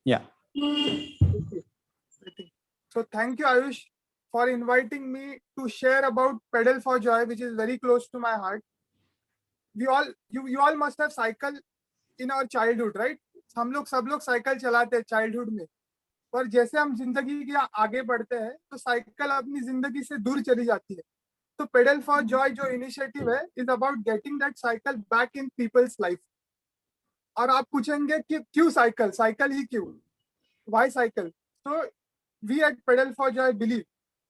Yeah. So thank you, Ayush, for inviting me to share about Pedal for Joy, which is very close to my heart. You all must have cycled in our childhood, right? हम लोग सब लोग cycle चलाते हैं childhood में, पर जैसे हम जिंदगी के आगे बढ़ते हैं तो साइकिल अपनी जिंदगी से दूर चली जाती है. तो पेडल फॉर जॉय जो इनिशिएटिव है is about getting that cycle back in people's life. और आप पूछेंगे कि क्यों साइकिल, साइकिल ही क्यों, व्हाई साइकिल? तो we at Pedal for Joy believe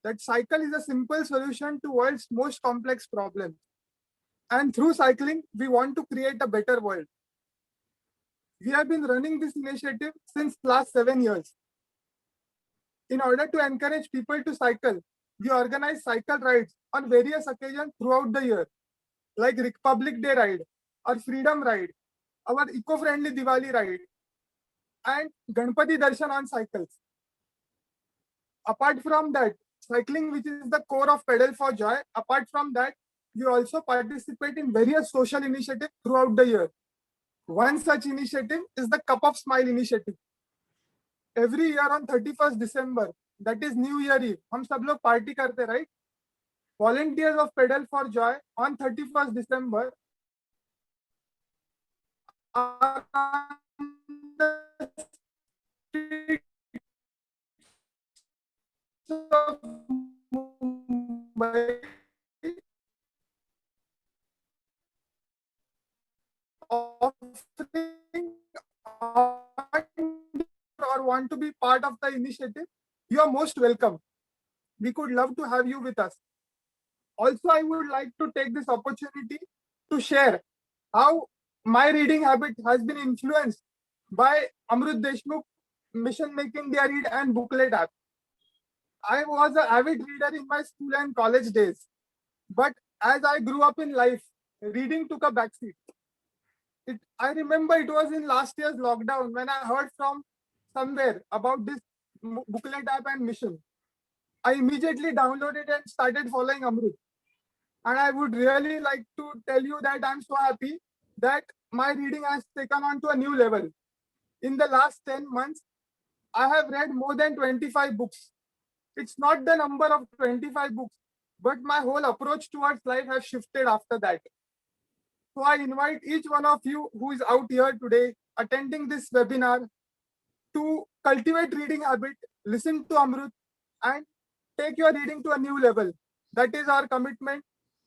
that cycle is a simple solution to world's most complex problems. And through cycling, we want to create a better world. We have been running this initiative since last 7 years. In order to encourage people to cycle, we organize cycle rides on various occasions throughout the year, like Republic Day ride, or Freedom ride, our eco-friendly Diwali ride, and Ganpati Darshan on cycles. Apart from that, cycling, which is the core of Pedal for Joy, apart from that, we also participate in various social initiatives throughout the year. One such initiative is the Cup of Smile initiative. Every year on 31st December, that is New Year Eve, हम सब लोग party करते, right? Volunteers of Pedal for Joy on 31st December are on the streets of Mumbai offering or want to be part of the initiative, you are most welcome. We could love to have you with us. Also, I would like to take this opportunity to share how my reading habit has been influenced by Amrut Deshmukh, Mission Make India Read and Booklet app. I was an avid reader in my school and college days, but as I grew up in life, reading took a backseat. I remember it was in last year's lockdown when I heard from somewhere about this booklet app and mission. I immediately downloaded and started following Amrut. And I would really like to tell you that I'm so happy that my reading has taken on to a new level. In the last 10 months, I have read more than 25 books. It's not the number of 25 books, but my whole approach towards life has shifted after that. So I invite each one of you who is out here today attending this webinar to cultivate reading habit, listen to Amrut, and take your reading to a new level. That is our commitment.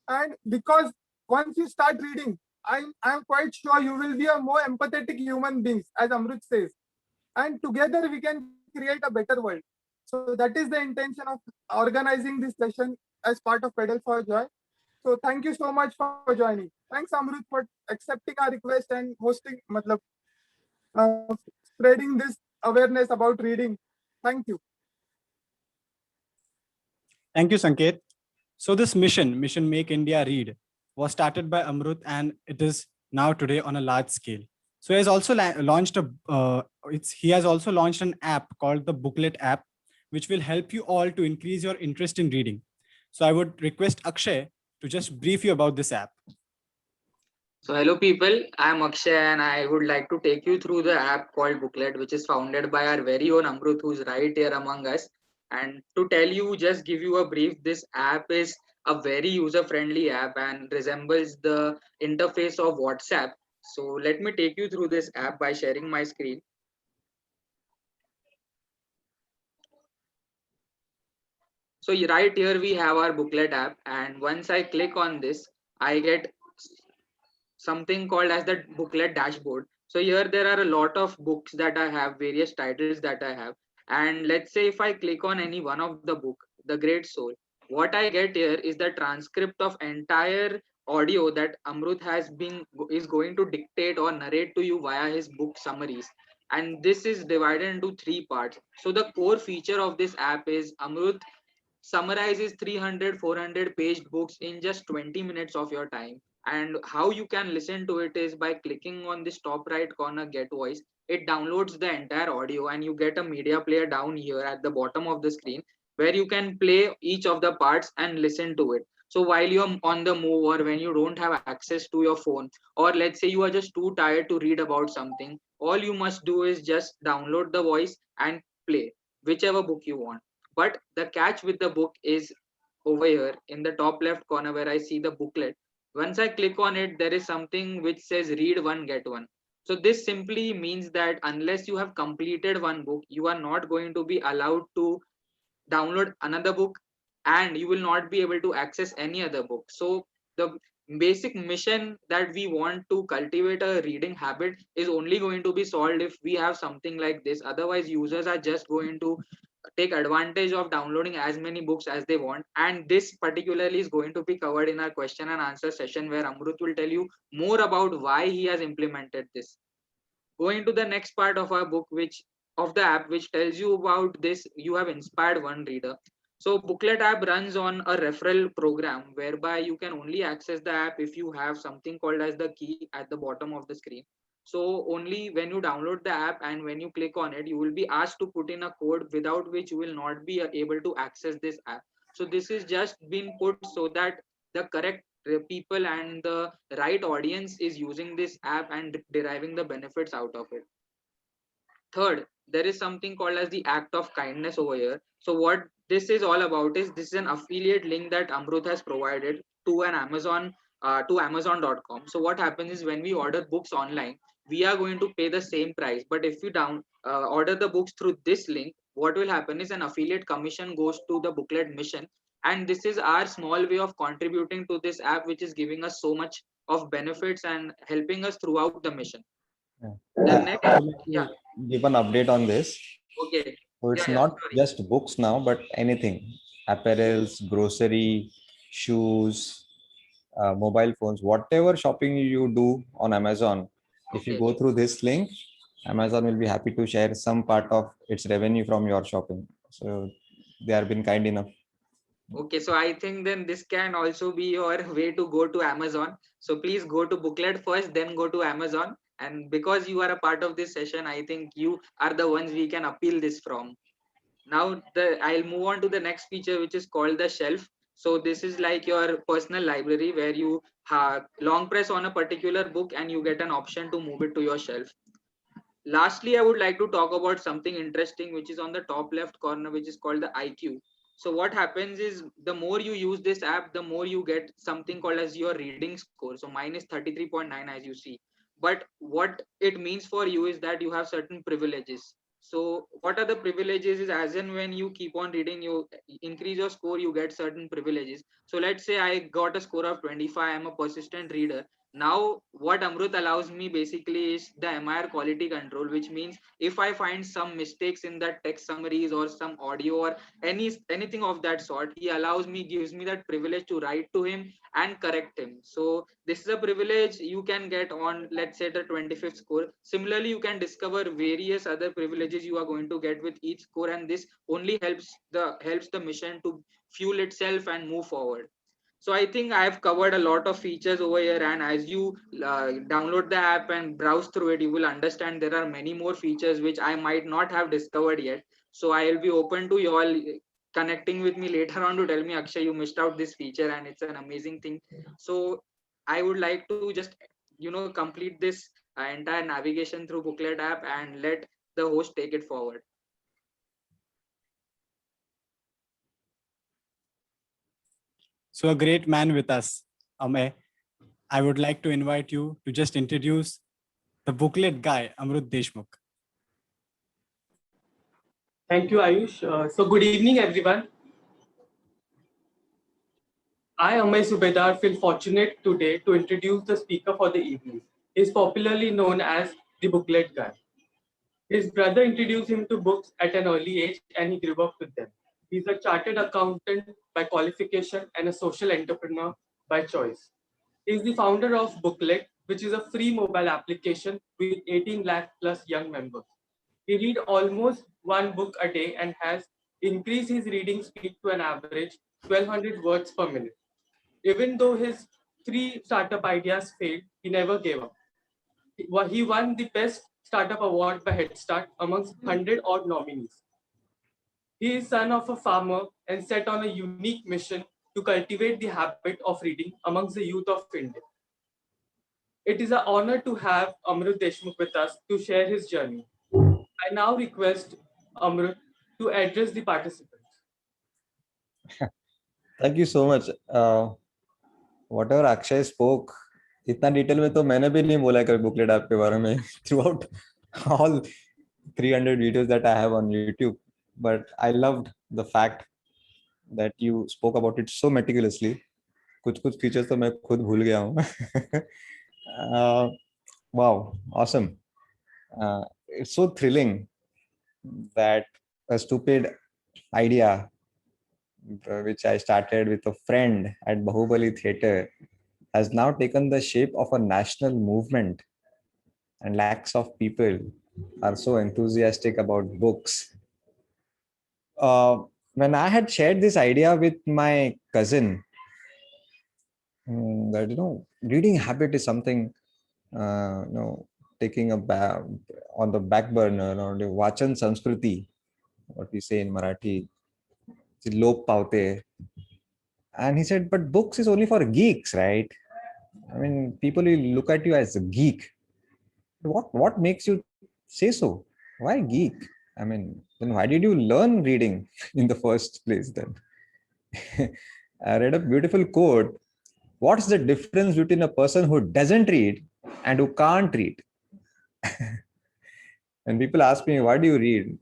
And because once you start reading, I'm quite sure you will be a more empathetic human beings, as Amrut says. And together we can create a better world. So that is the intention of organizing this session as part of Pedal for Joy. So thank you so much for joining. Thanks, Amrut, for accepting our request and hosting, spreading this awareness about reading. Thank you. Thank you, Sanket. So this mission Make India Read, was started by Amrut, and it is now today on a large scale. So he has also launched he has also launched an app called the Booklet app, which will help you all to increase your interest in reading. So I would request Akshay to just brief you about this app. So hello people, I am Akshay and I would like to take you through the app called Booklet, which is founded by our very own Amrut, who's right here among us. And to tell you, just give you a brief, this app is a very user-friendly app and resembles the interface of WhatsApp. So let me take you through this app by sharing my screen. So right here we have our Booklet app, and once I click on this, I get something called as the booklet dashboard. So here there are a lot of books that I have, various titles that I have. And let's say if I click on any one of the book, The Great Soul, what I get here is the transcript of entire audio that Amrut is going to dictate or narrate to you via his book summaries. And this is divided into 3 parts. So the core feature of this app is Amrut summarizes 300-400 paged books in just 20 minutes of your time. And how you can listen to it is by clicking on this top right corner, Get Voice. It downloads the entire audio and you get a media player down here at the bottom of the screen where you can play each of the parts and listen to it. So while you're on the move, or when you don't have access to your phone, or let's say you are just too tired to read about something, all you must do is just download the voice and play whichever book you want. But the catch with the book is over here in the top left corner where I see the booklet. Once I click on it, there is something which says read one, get one. So this simply means that unless you have completed one book, you are not going to be allowed to download another book, and you will not be able to access any other book. So the basic mission that we want to cultivate a reading habit is only going to be solved if we have something like this. Otherwise users are just going to take advantage of downloading as many books as they want, and this particularly is going to be covered in our question and answer session, where Amrut will tell you more about why he has implemented this. Going to the next part of our book, which of the app, which tells you about this, you have inspired one reader. So booklet app runs on a referral program whereby you can only access the app if you have something called as the key at the bottom of the screen. So only when you download the app and when you click on it, you will be asked to put in a code without which you will not be able to access this app. So this is just been put so that the correct people and the right audience is using this app and deriving the benefits out of it. Third, there is something called as the act of kindness over here. So what this is all about is, this is an affiliate link that Amrut has provided to an Amazon, to Amazon.com. So what happens is, when we order books online, we are going to pay the same price. But if we order the books through this link, what will happen is an affiliate commission goes to the booklet mission, and this is our small way of contributing to this app, which is giving us so much of benefits and helping us throughout the mission. Yeah. The I next, would like yeah, to give an update on this. okay, So yeah, it's yeah, not sorry. just books now, but anything, apparels, grocery, shoes, mobile phones, whatever shopping you do on Amazon. If you Okay. go through this link, Amazon will be happy to share some part of its revenue from your shopping. So they have been kind enough. Okay, so I think then this can also be your way to go to Amazon. So please go to booklet first, then go to Amazon. And because you are a part of this session, I think you are the ones we can appeal this from. Now I'll move on to the next feature, which is called the shelf. So this is like your personal library where you long press on a particular book and you get an option to move it to your shelf. Lastly, I would like to talk about something interesting, which is on the top left corner, which is called the IQ. So what happens is, the more you use this app, the more you get something called as your reading score. So mine is 33.9, as you see. But what it means for you is that you have certain privileges. So what are the privileges is, as in when you keep on reading, you increase your score, you get certain privileges. So let's say I got a score of 25, I'm a persistent reader. Now what Amrut allows me basically is the MIR quality control, which means if I find some mistakes in that text summaries or some audio or anything of that sort, he allows me, gives me that privilege to write to him and correct him. So this is a privilege you can get on, let's say, the 25th score. Similarly, you can discover various other privileges you are going to get with each score, and this only helps the mission to fuel itself and move forward. So I think I've covered a lot of features over here, and as you download the app and browse through it, you will understand there are many more features which I might not have discovered yet. So I'll be open to you all connecting with me later on to tell me, Akshay, you missed out this feature and it's an amazing thing. So I would like to just complete this entire navigation through booklet app and let the host take it forward. So a great man with us, Amay. I would like to invite you to just introduce the booklet guy, Amrut Deshmukh. Thank you, Ayush. So good evening, everyone. I, Amay Subedar, feel fortunate today to introduce the speaker for the evening. He is popularly known as the booklet guy. His brother introduced him to books at an early age and he grew up with them. He's a chartered accountant by qualification and a social entrepreneur by choice. He is the founder of Booklet, which is a free mobile application with 18 lakh plus young members. He reads almost one book a day and has increased his reading speed to an average 1200 words per minute. Even though his 3 startup ideas failed, he never gave up. He won the Best Startup Award by Head Start amongst 100 odd nominees. He is son of a farmer and set on a unique mission to cultivate the habit of reading amongst the youth of India. It is an honor to have Amrut Deshmukh with us to share his journey. I now request Amrut to address the participants. Thank you so much. Whatever Akshay spoke, इतना detail में तो मैंने भी नहीं बोला कभी booklet app के बारे में throughout all 300 videos that I have on YouTube. But I loved the fact that you spoke about it so meticulously. कुछ फीचर्स तो मैं खुद भूल गया हूँ. Wow, awesome. It's so thrilling that a stupid idea which I started with a friend at Bahubali Theatre has now taken the shape of a national movement, and lakhs of people are so enthusiastic about books. When I had shared this idea with my cousin, that reading habit is something taking on the back burner, or the Vachan Sanskriti, what we say in Marathi, lop paute. And he said, but books is only for geeks, right? I mean, people will look at you as a geek. What makes you say so? Why geek? I mean, then why did you learn reading in the first place then? I read a beautiful quote. What's the difference between a person who doesn't read and who can't read? And people ask me, why do you read?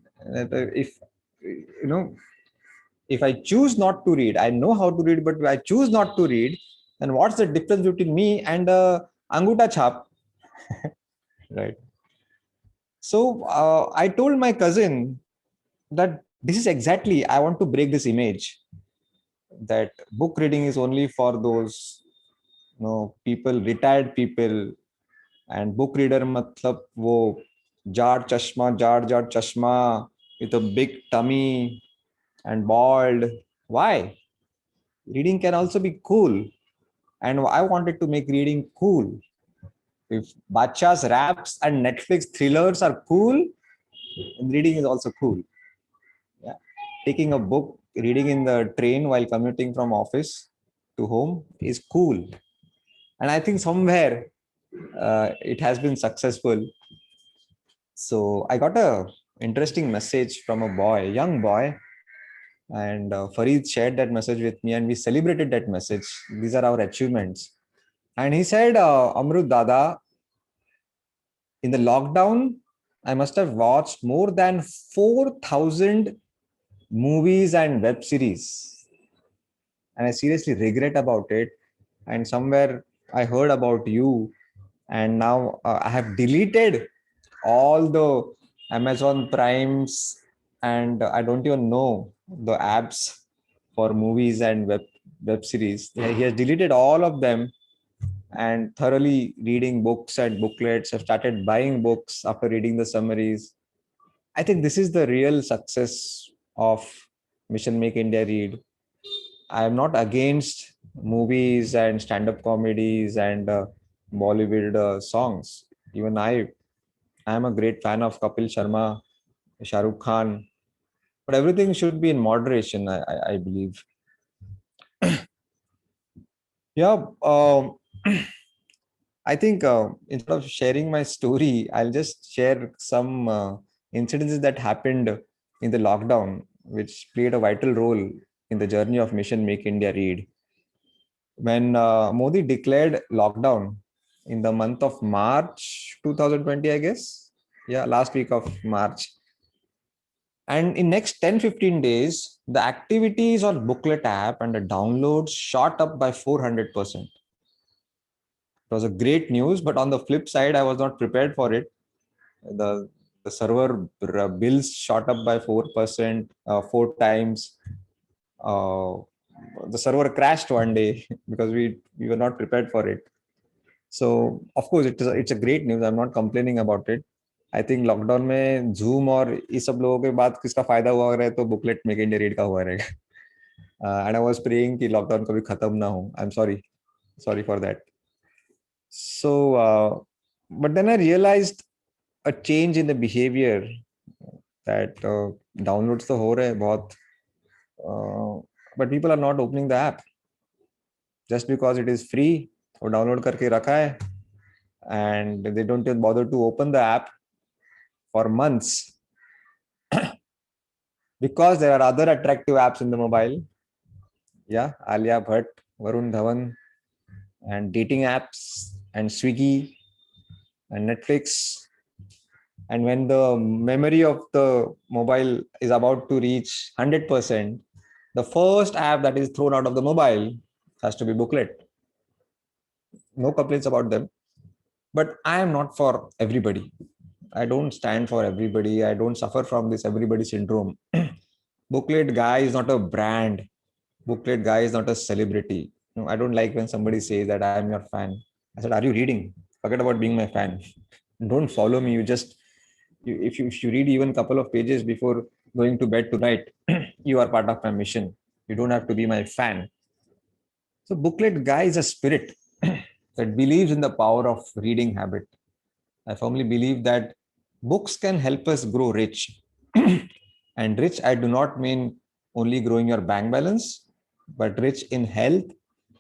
If I choose not to read, I know how to read, but I choose not to read, then what's the difference between me and Anguta Chap? Right. So I told my cousin that this is exactly, I want to break this image that book reading is only for those people, retired people, and book reader matlab wo jar chashma with a big tummy and bald. Why? Reading can also be cool, and I wanted to make reading cool. If Bachcha's raps and Netflix thrillers are cool, reading is also cool. Yeah. Taking a book, reading in the train while commuting from office to home is cool. And I think somewhere it has been successful. So I got a interesting message from a young boy, and Farid shared that message with me, and we celebrated that message. These are our achievements. And he said, Amrut Dada, in the lockdown, I must have watched more than 4,000 movies and web series. And I seriously regret about it. And somewhere I heard about you, and now I have deleted all the Amazon Primes, and I don't even know the apps for movies and web series. He has deleted all of them, and thoroughly reading books and booklets. I've started buying books after reading the summaries. I think this is the real success of Mission Make India Read. I am not against movies and stand-up comedies and Bollywood songs. Even I am a great fan of Kapil Sharma, Shah Rukh Khan, but everything should be in moderation, I believe. Yeah, I think instead of sharing my story, I'll just share some incidences that happened in the lockdown, which played a vital role in the journey of Mission Make India Read. When Modi declared lockdown in the month of March 2020, I guess. Yeah, last week of March. And in next 10-15 days, the activities on Booklet app and the downloads shot up by 400%. It was a great news, but on the flip side, I was not prepared for it. The server bills shot up by 4%, 4 times. The server crashed one day because we were not prepared for it. So of course it's a great news. I'm not complaining about it. I think lockdown में Zoom और इस सब लोगों के बाद किसका फायदा हुआ रहा है तो बुकलेट मेक इंडिया रीड का हुआ रहेगा. And I was praying कि lockdown कभी खत्म ना हो. I'm sorry for that. So but then I realized a change in the behavior that downloads तो हो रहे हैं बहुत, but people are not opening the app. just because it is free or download करके रखा है, and they don't even bother to open the app for months because there are other attractive apps in the mobile. Yeah, Alia Bhatt, Varun Dhawan, and dating apps, and Swiggy, and Netflix. And when the memory of the mobile is about to reach 100%, the first app that is thrown out of the mobile has to be Booklet. No complaints about them. But I am not for everybody. I don't stand for everybody. I don't suffer from this everybody syndrome. Booklet guy is not a brand. Booklet guy is not a celebrity. No, I don't like when somebody says that I am your fan. I said, are you reading? Forget about being my fan. Don't follow me. If you read even a couple of pages before going to bed tonight, you are part of my mission. You don't have to be my fan. So Booklet guy is a spirit that believes in the power of reading habit. I firmly believe that books can help us grow rich. And rich, I do not mean only growing your bank balance, but rich in health,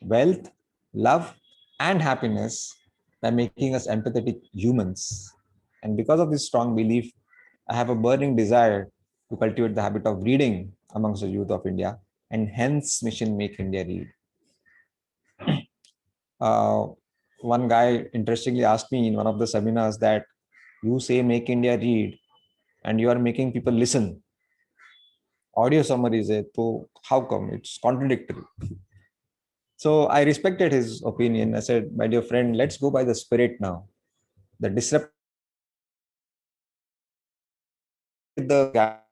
wealth, love, and happiness by making us empathetic humans. And because of this strong belief, I have a burning desire to cultivate the habit of reading amongst the youth of India, and hence mission Make India Read. One guy interestingly asked me in one of the seminars that you say Make India Read and you are making people listen. Audio summaries, so how come? It's contradictory. So I respected his opinion. I said, my dear friend, let's go by the spirit now. The disrupt the gap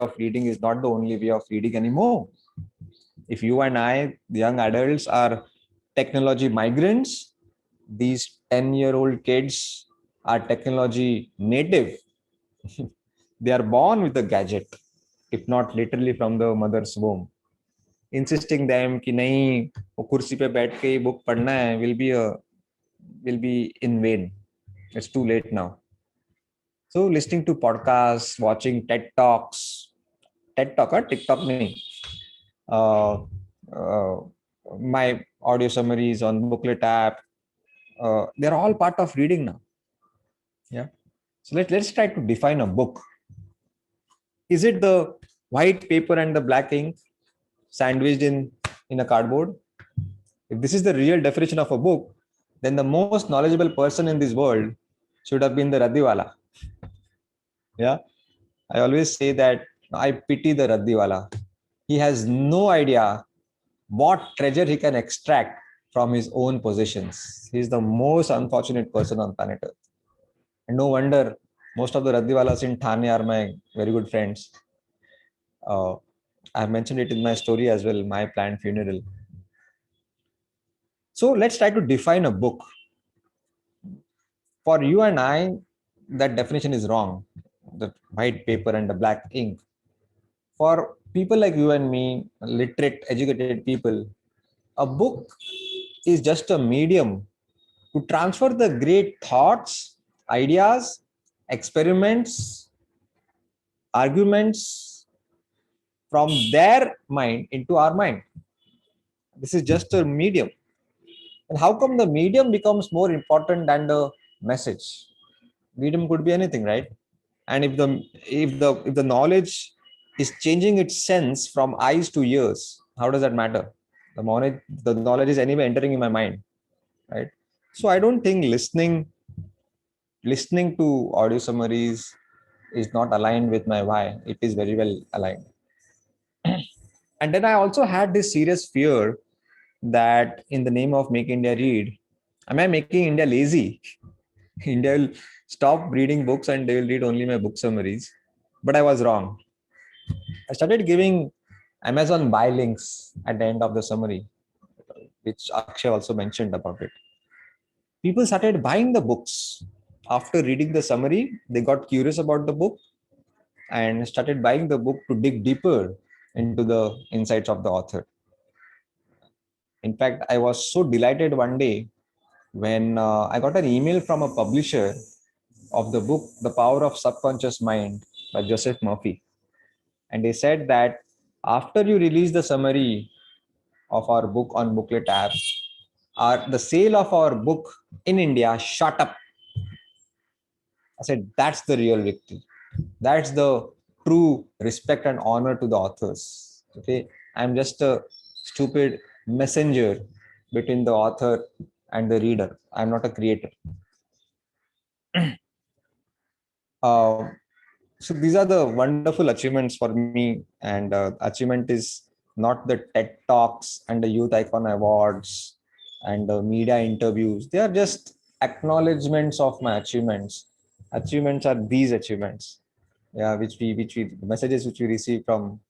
of reading is not the only way of reading anymore. If you and I, the young adults, are technology migrants, these 10-year-old kids are technology native. They are born with a gadget, if not literally from the mother's womb. Insisting them कि नहीं वो कुर्सी पे बैठ के book पढ़ना है will be in vain. It's too late now. So listening to podcasts, watching TED Talks, TikTok nahi. My audio summaries on Booklet app, they're all part of reading now. Yeah. So let's try to define a book. Is it the white paper and the black ink sandwiched in a cardboard? If this is the real definition of a book, then the most knowledgeable person in this world should have been the Raddiwala. Yeah. I always say that I pity the Raddiwala. He has no idea what treasure he can extract from his own possessions. He is the most unfortunate person on planet Earth. And no wonder most of the Raddiwalas in Thane are my very good friends. I've mentioned it in my story as well, my planned funeral. So let's try to define a book. For you and I, that definition is wrong. The white paper and the black ink. For people like you and me, literate, educated people, a book is just a medium to transfer the great thoughts, ideas, experiments, arguments from their mind into our mind. This is just a medium. And how come the medium becomes more important than the message? Medium could be anything, right? And if the knowledge is changing its sense from eyes to ears, how does that matter? The knowledge is anyway entering in my mind, right? So I don't think listening to audio summaries is not aligned with my why. It is very well aligned. And then I also had this serious fear that in the name of Make India Read, am I making India lazy? India will stop reading books and they will read only my book summaries. But I was wrong. I started giving Amazon buy links at the end of the summary, which Akshay also mentioned about it. People started buying the books. After reading the summary, they got curious about the book and started buying the book to dig deeper into the insights of the author. In fact, I was so delighted one day when I got an email from a publisher of the book, The Power of Subconscious Mind by Joseph Murphy. And they said that after you release the summary of our book on Booklet app, the sale of our book in India shot up. I said, that's the real victory. That's the true respect and honor to the authors. Okay, I'm just a stupid messenger between the author and the reader. I'm not a creator. So these are the wonderful achievements for me, and achievement is not the TED Talks and the Youth Icon Awards and the media interviews. They are just acknowledgements of my achievements. Achievements are these achievements, yeah, which we messages which we receive from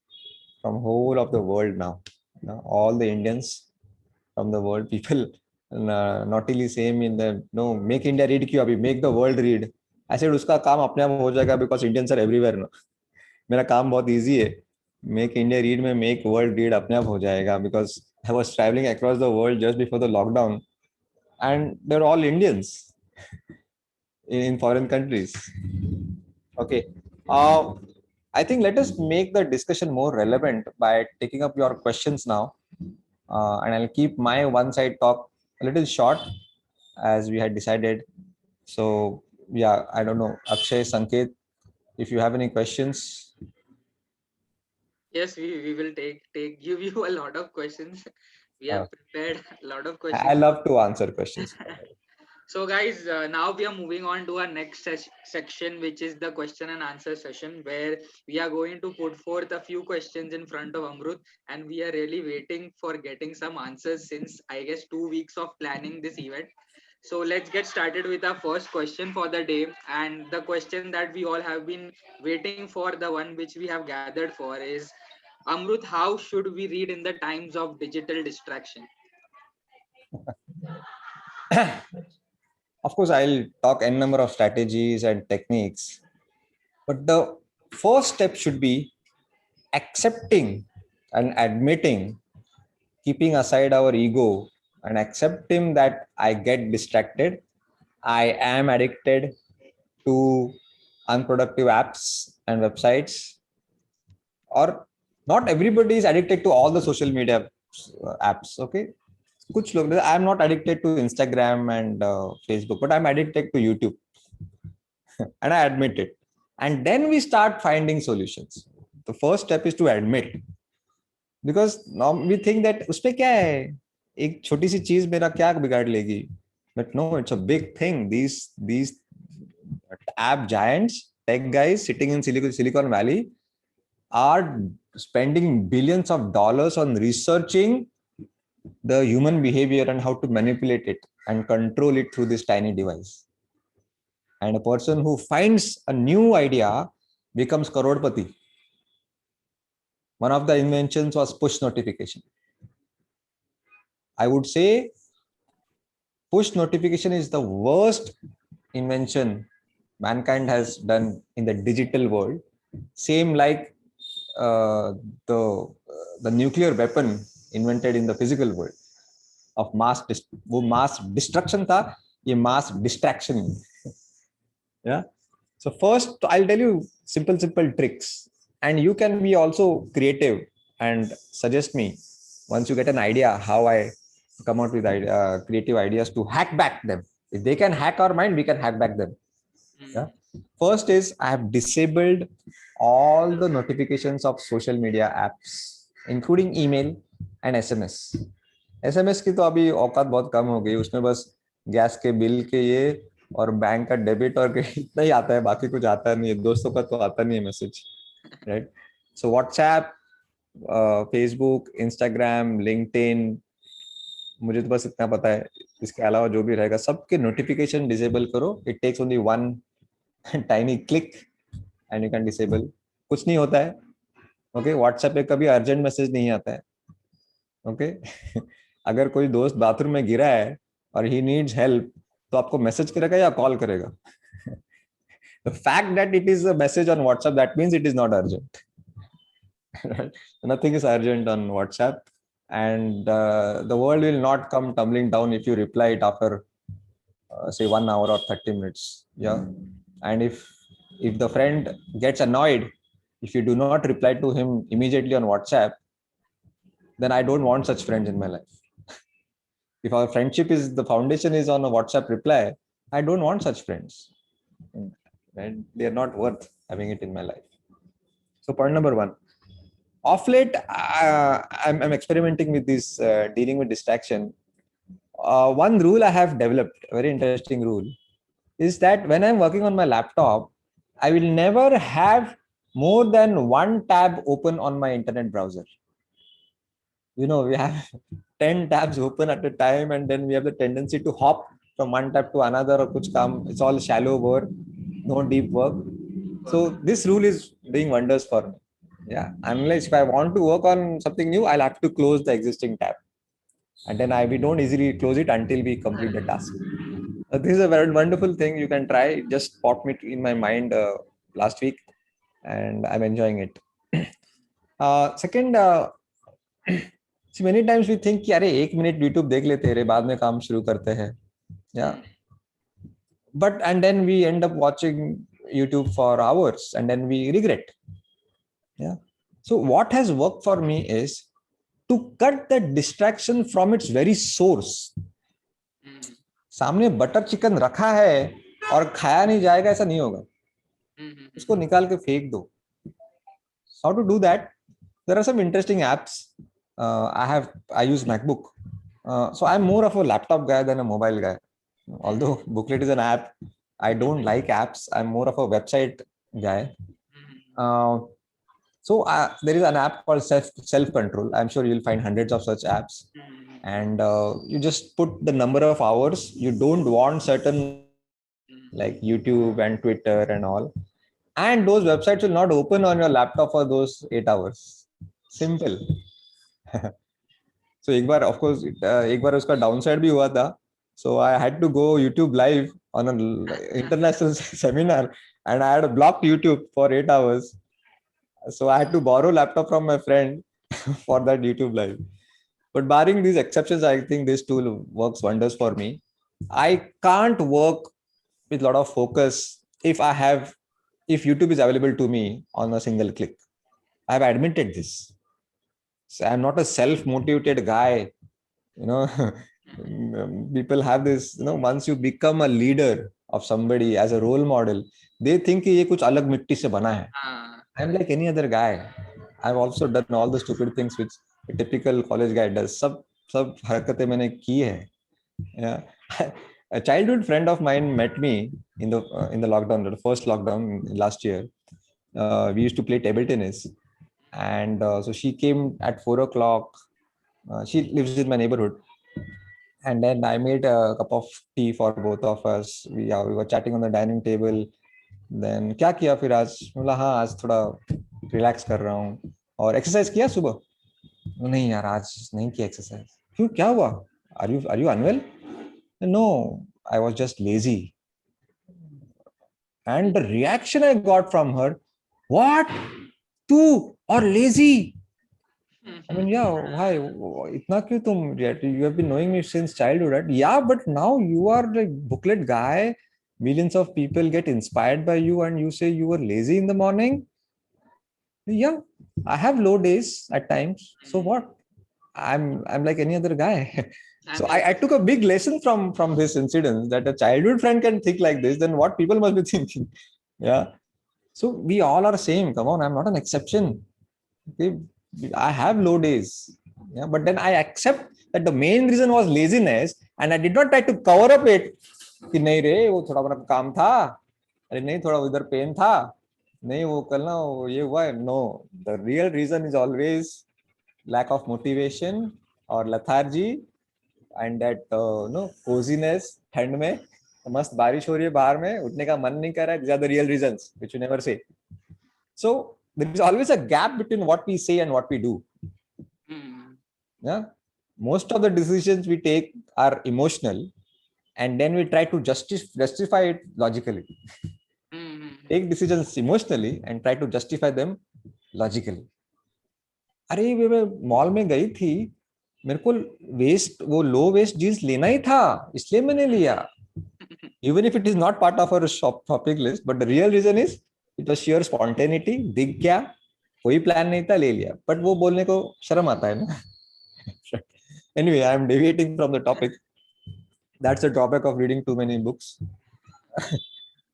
whole of the world now. You know, all the Indians from the world, people naughtily say me in the no, make India read क्यों अभी, make the world read. I said उसका काम अपने आप हो जाएगा because Indians are everywhere ना. मेरा काम बहुत easy है. Make India read में make world read अपने आप हो जाएगा because I was traveling across the world just before the lockdown and they're all Indians in foreign countries. Okay. I think let us make the discussion more relevant by taking up your questions now. And I'll keep my one side talk a little short as we had decided. So yeah, I don't know, Akshay, Sanket, if you have any questions. Yes, we will give you a lot of questions. We have prepared a lot of I questions. love to answer questions. So guys, now we are moving on to our next section, which is the question and answer session, where we are going to put forth a few questions in front of Amrut, and we are really waiting for getting some answers since I guess 2 weeks of planning this event. So let's get started with our first question for the day, and the question that we all have been waiting for, the one which we have gathered for, is Amrut, how should we read in the times of digital distraction? Of course, I'll talk n number of strategies and techniques, but the first step should be accepting and admitting, keeping aside our ego and accepting that I get distracted, I am addicted to unproductive apps and websites, or not everybody is addicted to all the social media apps. Okay, kuch log, I am not addicted to Instagram and Facebook, but I'm addicted to YouTube and I admit it. And then we start finding solutions. The first step is to admit, because now we think that उसपे क्या है, एक छोटी सी चीज मेरा क्या बिगाड़ लेगी, but no, it's a big thing. These app giants, tech guys sitting in Silicon Valley are spending billions of dollars on researching the human behavior and how to manipulate it and control it through this tiny device. And a person who finds a new idea becomes Karodpati. One of the inventions was push notification. I would say push notification is the worst invention mankind has done in the digital world. Same like the nuclear weapon invented in the physical world of mass destruction tha, ye mass distraction. Yeah. So first I'll tell you simple tricks, and you can be also creative and suggest me once you get an idea how I come out with creative ideas to hack back them. If they can hack our mind, we can hack back them. Yeah. First is I have disabled all the notifications of social media apps, including email and SMS. SMS की तो अभी औकात बहुत कम हो गई, उसमें बस gas के बिल के ये और बैंक का डेबिट और इतना ही आता है, बाकी कुछ आता नहीं है, दोस्तों का तो आता नहीं है message, right? So WhatsApp, Facebook, Instagram, LinkedIn, मुझे तो बस इतना पता है, इसके अलावा जो भी रहेगा सबके नोटिफिकेशन डिसेबल करो. It takes only one tiny click and you can disable. कुछ नहीं होता है. ओके, व्हाट्सएप पे कभी अर्जेंट मैसेज नहीं आता है. ओके अगर कोई दोस्त बाथरूम में गिरा है और ही नीड्स हेल्प, तो आपको मैसेज करेगा या कॉल करेगा? The fact that it is a message on WhatsApp, that means it is not urgent. Nothing is urgent on WhatsApp, and the world will not come tumbling down if you reply it after say 1 hour or 30 minutes. Yeah. And if the friend gets annoyed if you do not reply to him immediately on WhatsApp, then I don't want such friends in my life. If our friendship is the foundation is on a WhatsApp reply, I don't want such friends. And they are not worth having it in my life. So point number one. Off late, I'm experimenting with this dealing with distraction. One rule I have developed, a very interesting rule, is that when I'm working on my laptop, I will never have more than one tab open on my internet browser. You know, we have 10 tabs open at a time, and then we have the tendency to hop from one tab to another or kuch kaam. It's all shallow work, no deep work. So this rule is doing wonders for me. Yeah, unless if I want to work on something new, I'll have to close the existing tab, and then we don't easily close it until we complete the task. This is a very wonderful thing you can try. It just popped me in my mind last week, and I'm enjoying it. Second, see, many times we think कि अरे 1 minute YouTube देख लेते हैं रे बाद में काम शुरू करते हैं. Yeah, but and then we end up watching YouTube for hours and then we regret. Yeah. So what has worked for me is to cut the distraction from its very source. सामने butter chicken रखा है और खाया नहीं जाएगा ऐसा नहीं होगा. उसको निकाल के फेंक दो. How to do that? There are some interesting apps. I use MacBook. So I'm more of a laptop guy than a mobile guy. Although Booklet is an app, I don't like apps. I'm more of a website guy. So there is an app called Self Control. I'm sure you'll find hundreds of such apps. And you just put the number of hours you don't want certain, like YouTube and Twitter and all. And those websites will not open on your laptop for those 8 hours. Simple. So एक बार of course एक बार उसका downside भी हुआ था. So I had to go YouTube live on an international seminar, and I had blocked YouTube for 8 hours. So I had to borrow laptop from my friend for that YouTube live. But barring these exceptions, I think this tool works wonders for me. I can't work with a lot of focus if YouTube is available to me on a single click. I have admitted this. So I'm not a self-motivated guy. You know, people have this, you know, once you become a leader of somebody as a role model, they think कि ये कुछ अलग मिट्टी से बना है. I'm like any other guy. I've also done all the stupid things which a typical college guy does. सब हरकतें मैंने की है. Yeah. A childhood friend of mine met me in the lockdown, the first lockdown last year. We used to play table tennis, and so she came at 4 o'clock. She lives in my neighborhood, and then I made a cup of tea for both of us. We were chatting on the dining table. Then क्या किया फिर आज? बोला हाँ आज थोड़ा relax कर रहा हूँ. और एक्सरसाइज किया सुबह? नहीं यार आज नहीं किया एक्सरसाइज. क्यों, क्या हुआ? Are you unwell? No, I was just lazy. And the reaction I got from her, what? Tu or lazy? I mean, yeah, why? Itna kyun tum? You have been knowing me since childhood, right? Yeah, but now you are like booklet guy. Millions of people get inspired by you, and you say you were lazy in the morning. Yeah, I have low days at times. So what? I'm like any other guy. So I took a big lesson from this incident, that a childhood friend can think like this, then what people must be thinking. Yeah. So we all are same. Come on, I'm not an exception. Okay. I have low days. Yeah, but then I accept that the main reason was laziness, and I did not try to cover up it. कि नहीं रे वो थोड़ा बड़ा काम था, अरे नहीं थोड़ा उधर पेन था, नहीं वो कल ना वो ये हुआ है. No, the real reason is always lack of motivation or lethargy, and that coziness. ठंड में मस्त बारिश हो रही है बाहर में, उठने का मन नहीं कर रहा है. These are the real reasons which you never say. So there is always a gap between what we say and what we do. Yeah, most of the decisions we take are emotional, and then we try to justify it logically. Take decisions emotionally and try to justify them logically. अरे मैं mall में गई थी, मेरे को वो low waist jeans लेना ही था, इसलिए मैंने लिया. Even if it is not part of our shopping list, but the real reason is It was sheer spontaneity. दिख गया, कोई plan नहीं था, ले लिया. But वो बोलने को शर्म आता है ना. Anyway, I am deviating from the topic. That's the drawback of reading too many books.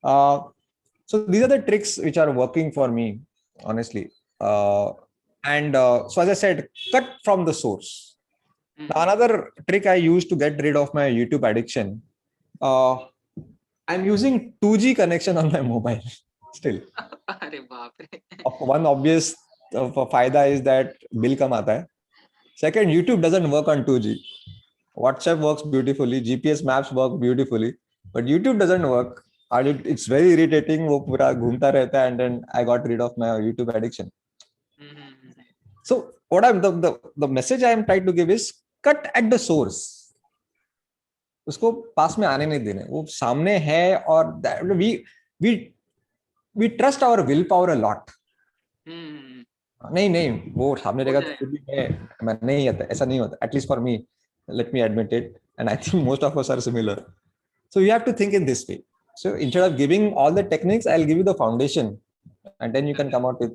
So these are the tricks which are working for me, honestly. So as I said, cut from the source. Now, another trick I use to get rid of my YouTube addiction. I'm using 2G connection on my mobile still. अरे बाप रे. One obvious फायदा is that bill कम आता है. Second, YouTube doesn't work on 2G. WhatsApp works beautifully, GPS maps work beautifully, but YouTube doesn't work. And it's very irritating. वो पूरा घूमता रहता है, and then I got rid of my YouTube addiction. So what I'm the message I am trying to give is cut at the source. उसको पास में आने नहीं देने. वो सामने है और we trust our willpower a lot. नहीं वो सामने रहेगा तो फिर भी मैं नहीं आता, ऐसा नहीं होता. At least for me, let me admit it, and I think most of us are similar. So you have to think in this way. So instead of giving all the techniques, I'll give you the foundation, and then you can come out with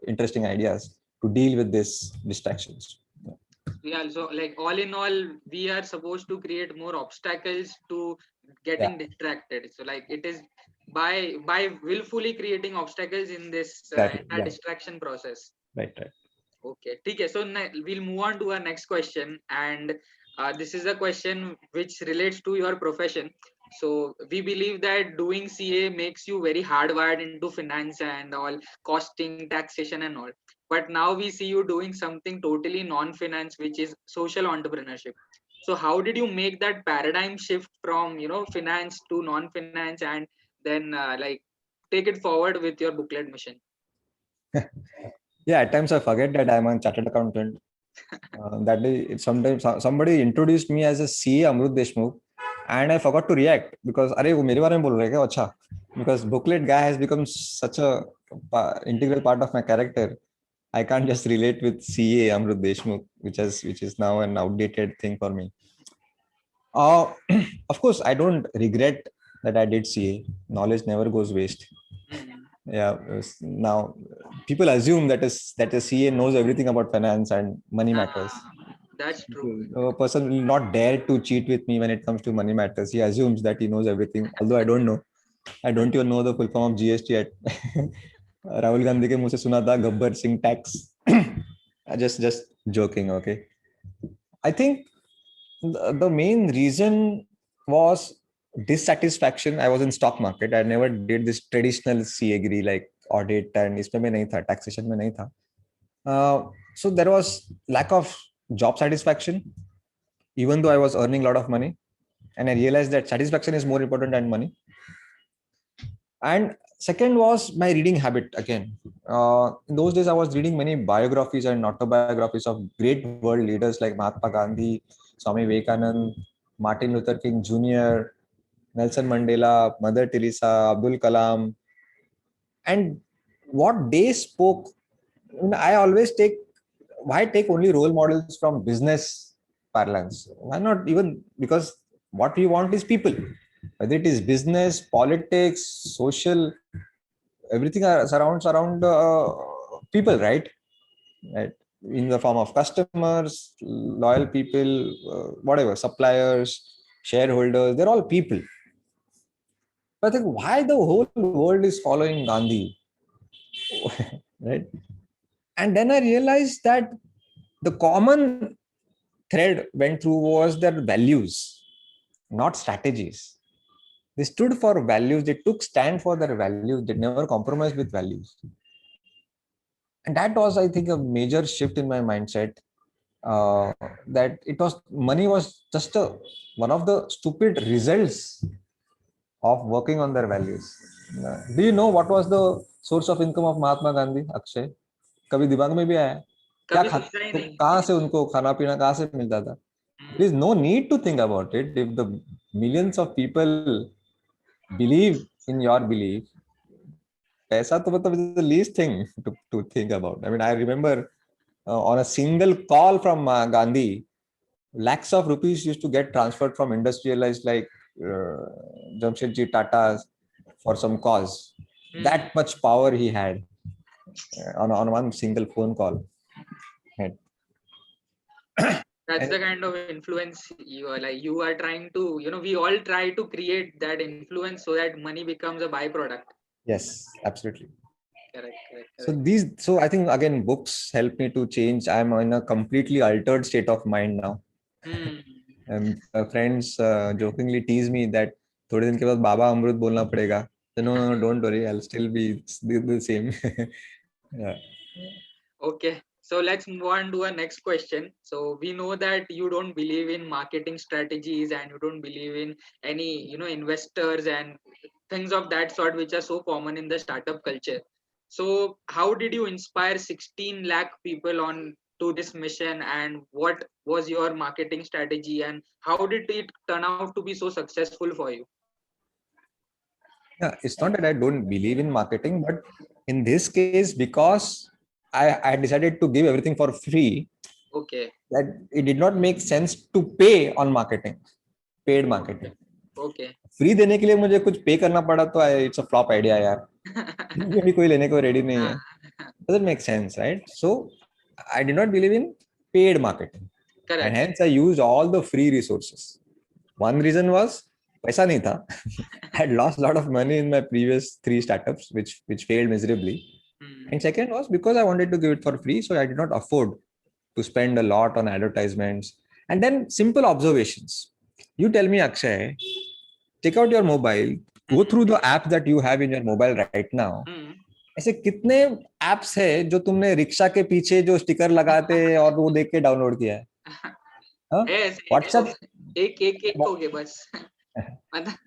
interesting ideas to deal with these distractions. Yeah, so like all in all, we are supposed to create more obstacles to getting distracted. So like it is by willfully creating obstacles in this entire distraction process. Right. Okay. So we'll move on to our next question, and this is a question which relates to your profession. So we believe that doing CA makes you very hardwired into finance and all, costing, taxation and all. But now we see you doing something totally non-finance, which is social entrepreneurship. So how did you make that paradigm shift from, finance to non-finance, and then like take it forward with your booklet mission? Yeah, at times I forget that I'm a chartered accountant. That day, sometimes somebody introduced me as a CA Amrut Deshmukh, and I forgot to react because अरे वो मेरे बारे में बोल रहे हैं क्या? अच्छा, because booklet guy has become such a integral part of my character. I can't just relate with CA Amrut Deshmukh, which is now an outdated thing for me. Of course, I don't regret that I did CA. Knowledge never goes waste. Yeah. Now people assume that a CA knows everything about finance and money matters. That's true. A person will not dare to cheat with me when it comes to money matters. He assumes that he knows everything, although I don't know. I don't even know the full form of GST yet. Rahul Gandhi के मुंह से सुना था Gabbar Singh tax. Just joking, okay. I think the main reason was dissatisfaction. I was in stock market. I never did this traditional CA degree like audit, and इसमें मैं नहीं था, taxation में नहीं था. So there was lack of job satisfaction, even though I was earning a lot of money, and I realized that satisfaction is more important than money. And second was my reading habit again. In those days, I was reading many biographies and autobiographies of great world leaders like Mahatma Gandhi, Swami Vivekanand, Martin Luther King Jr., Nelson Mandela, Mother Teresa, Abdul Kalam. And what they spoke, I always why take only role models from business parlance? Why not even, because what we want is people. Whether it is business, politics, social, everything surrounds around people, right? In the form of customers, loyal people, whatever, suppliers, shareholders, they're all people. But I think why the whole world is following Gandhi, right? And then I realized that the common thread went through was their values, not strategies. They stood for values. They took stand for their values. They never compromised with values. And that was, I think, a major shift in my mindset. That money was just one of the stupid results of working on their values. Do you know what was the source of income of Mahatma Gandhi, Akshay? कभी दिमाग में भी आया? क्या कहाँ से उनको खाना पीना कहाँ से मिलता था? There is no need to think about it. If the millions of people believe in your belief, paisa to is the least thing to think about. I mean, I remember on a single call from Gandhi, lakhs of rupees used to get transferred from industrialized like Jamshedji Tata for some cause. That much power he had on one single phone call. Right. That's And- the kind of influence you are trying to, we all try to create that influence so that money becomes a byproduct. Yes, absolutely. Correct, correct, So correct. so I think again, books help me to change. I'm in a completely altered state of mind now. Hmm. And friends jokingly tease me that थोड़े दिन के बाद बाबा अमृत बोलना पड़ेगा. So no, don't worry. I'll still be the same. Yeah. Okay, so let's move on to our next question. So we know that you don't believe in marketing strategies and you don't believe in any, investors and things of that sort, which are so common in the startup culture. So how did you inspire 16 lakh people on to this mission, and what was your marketing strategy, and how did it turn out to be so successful for you? Yeah, it's not that I don't believe in marketing, but in this case, because I decided to give everything for free, Okay, that it did not make sense to pay on marketing, paid marketing. okay. Free देने के लिए मुझे कुछ पे करना पड़ा तो it's a flop idea यार. भी कोई लेने को रेडी नहीं है. Doesn't make sense, right? So I did not believe in paid marketing, and Correct. hence I used all the free resources. One reason was पैसा नहीं था. I had lost a lot of money in my previous 3 startups, which failed miserably. Hmm. And second was because I wanted to give it for free, so I did not afford to spend a lot on advertisements. And then simple observations. You tell me, Akshay, take out your mobile, go through the app that you have in your mobile right now. Hmm. ऐसे कितने apps है जो तुमने rickshaw के पीछे जो sticker लगाते और वो देख के डाउनलोड किया है? ऐसे व्हाट्सएप एक हो गए बस.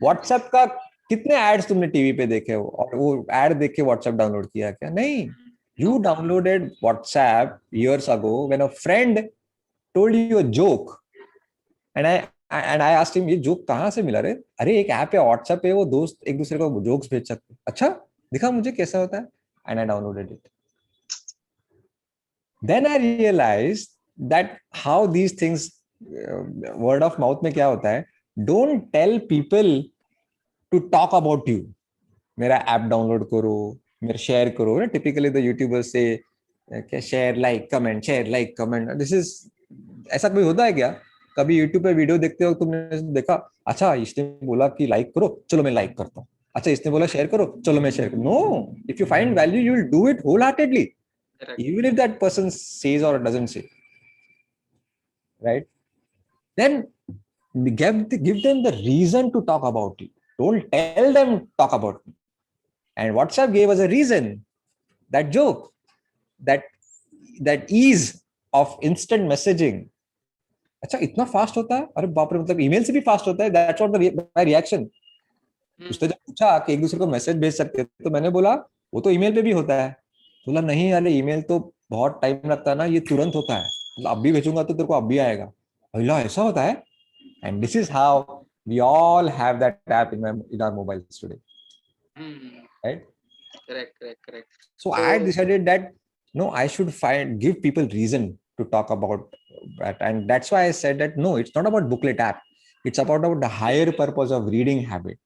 व्हाट्सएप का कितने एड्स तुमने टीवी पे देखे हो और वो एड देख के व्हाट्सएप डाउनलोड किया क्या? नहीं. You downloaded WhatsApp years ago when a friend told you a joke, and I asked him, ये जोक कहाँ से मिला रे? अरे एक ऐप है WhatsApp पे, वो दोस्त एक दूसरे को जोक्स भेज सकते. अच्छा, दिखा मुझे कैसा होता है, and I downloaded it. Then I realized that how these things, word of mouth में क्या होता है? Don't tell people to talk about you. मेरा ऐप डाउनलोड करो, मेरा शेयर करो ना. टिपिकली द यूट्यूबर्स से क्या share like comment. This is ऐसा कोई होता है क्या? कभी यूट्यूब पे वीडियो देखते हो तुमने देखा, अच्छा इसने बोला कि लाइक करो, चलो मैं लाइक करता हूँ. अच्छा इसने बोला शेयर करो, चलो मैं शेयर करूँ. No, if you find value you will do it wholeheartedly, even if that person says or doesn't say, right? Then give them the reason to talk about you. Don't tell them talk about me. And WhatsApp gave us a reason. That joke, that ease of instant messaging. अच्छा इतना fast होता है? अरे बाप रे, मतलब email से भी फास्ट होता है. That's what my reaction. उसने जब पूछा कि एक दूसरे को मैसेज भेज सकते हैं, तो मैंने बोला वो तो ईमेल पे भी होता है. बोला नहीं अरे ईमेल तो बहुत टाइम लगता है ना, ये तुरंत होता है. मतलब अब भी भेजूंगा तो तेरे को अब भी आएगा. बोला ऐसा होता है. And this is how we all have that app in our mobiles today. Right? Correct. So I decided that no, I should give people reason to talk about that. And that's why I said that no, it's not about booklet app. It's about the higher purpose of reading habit.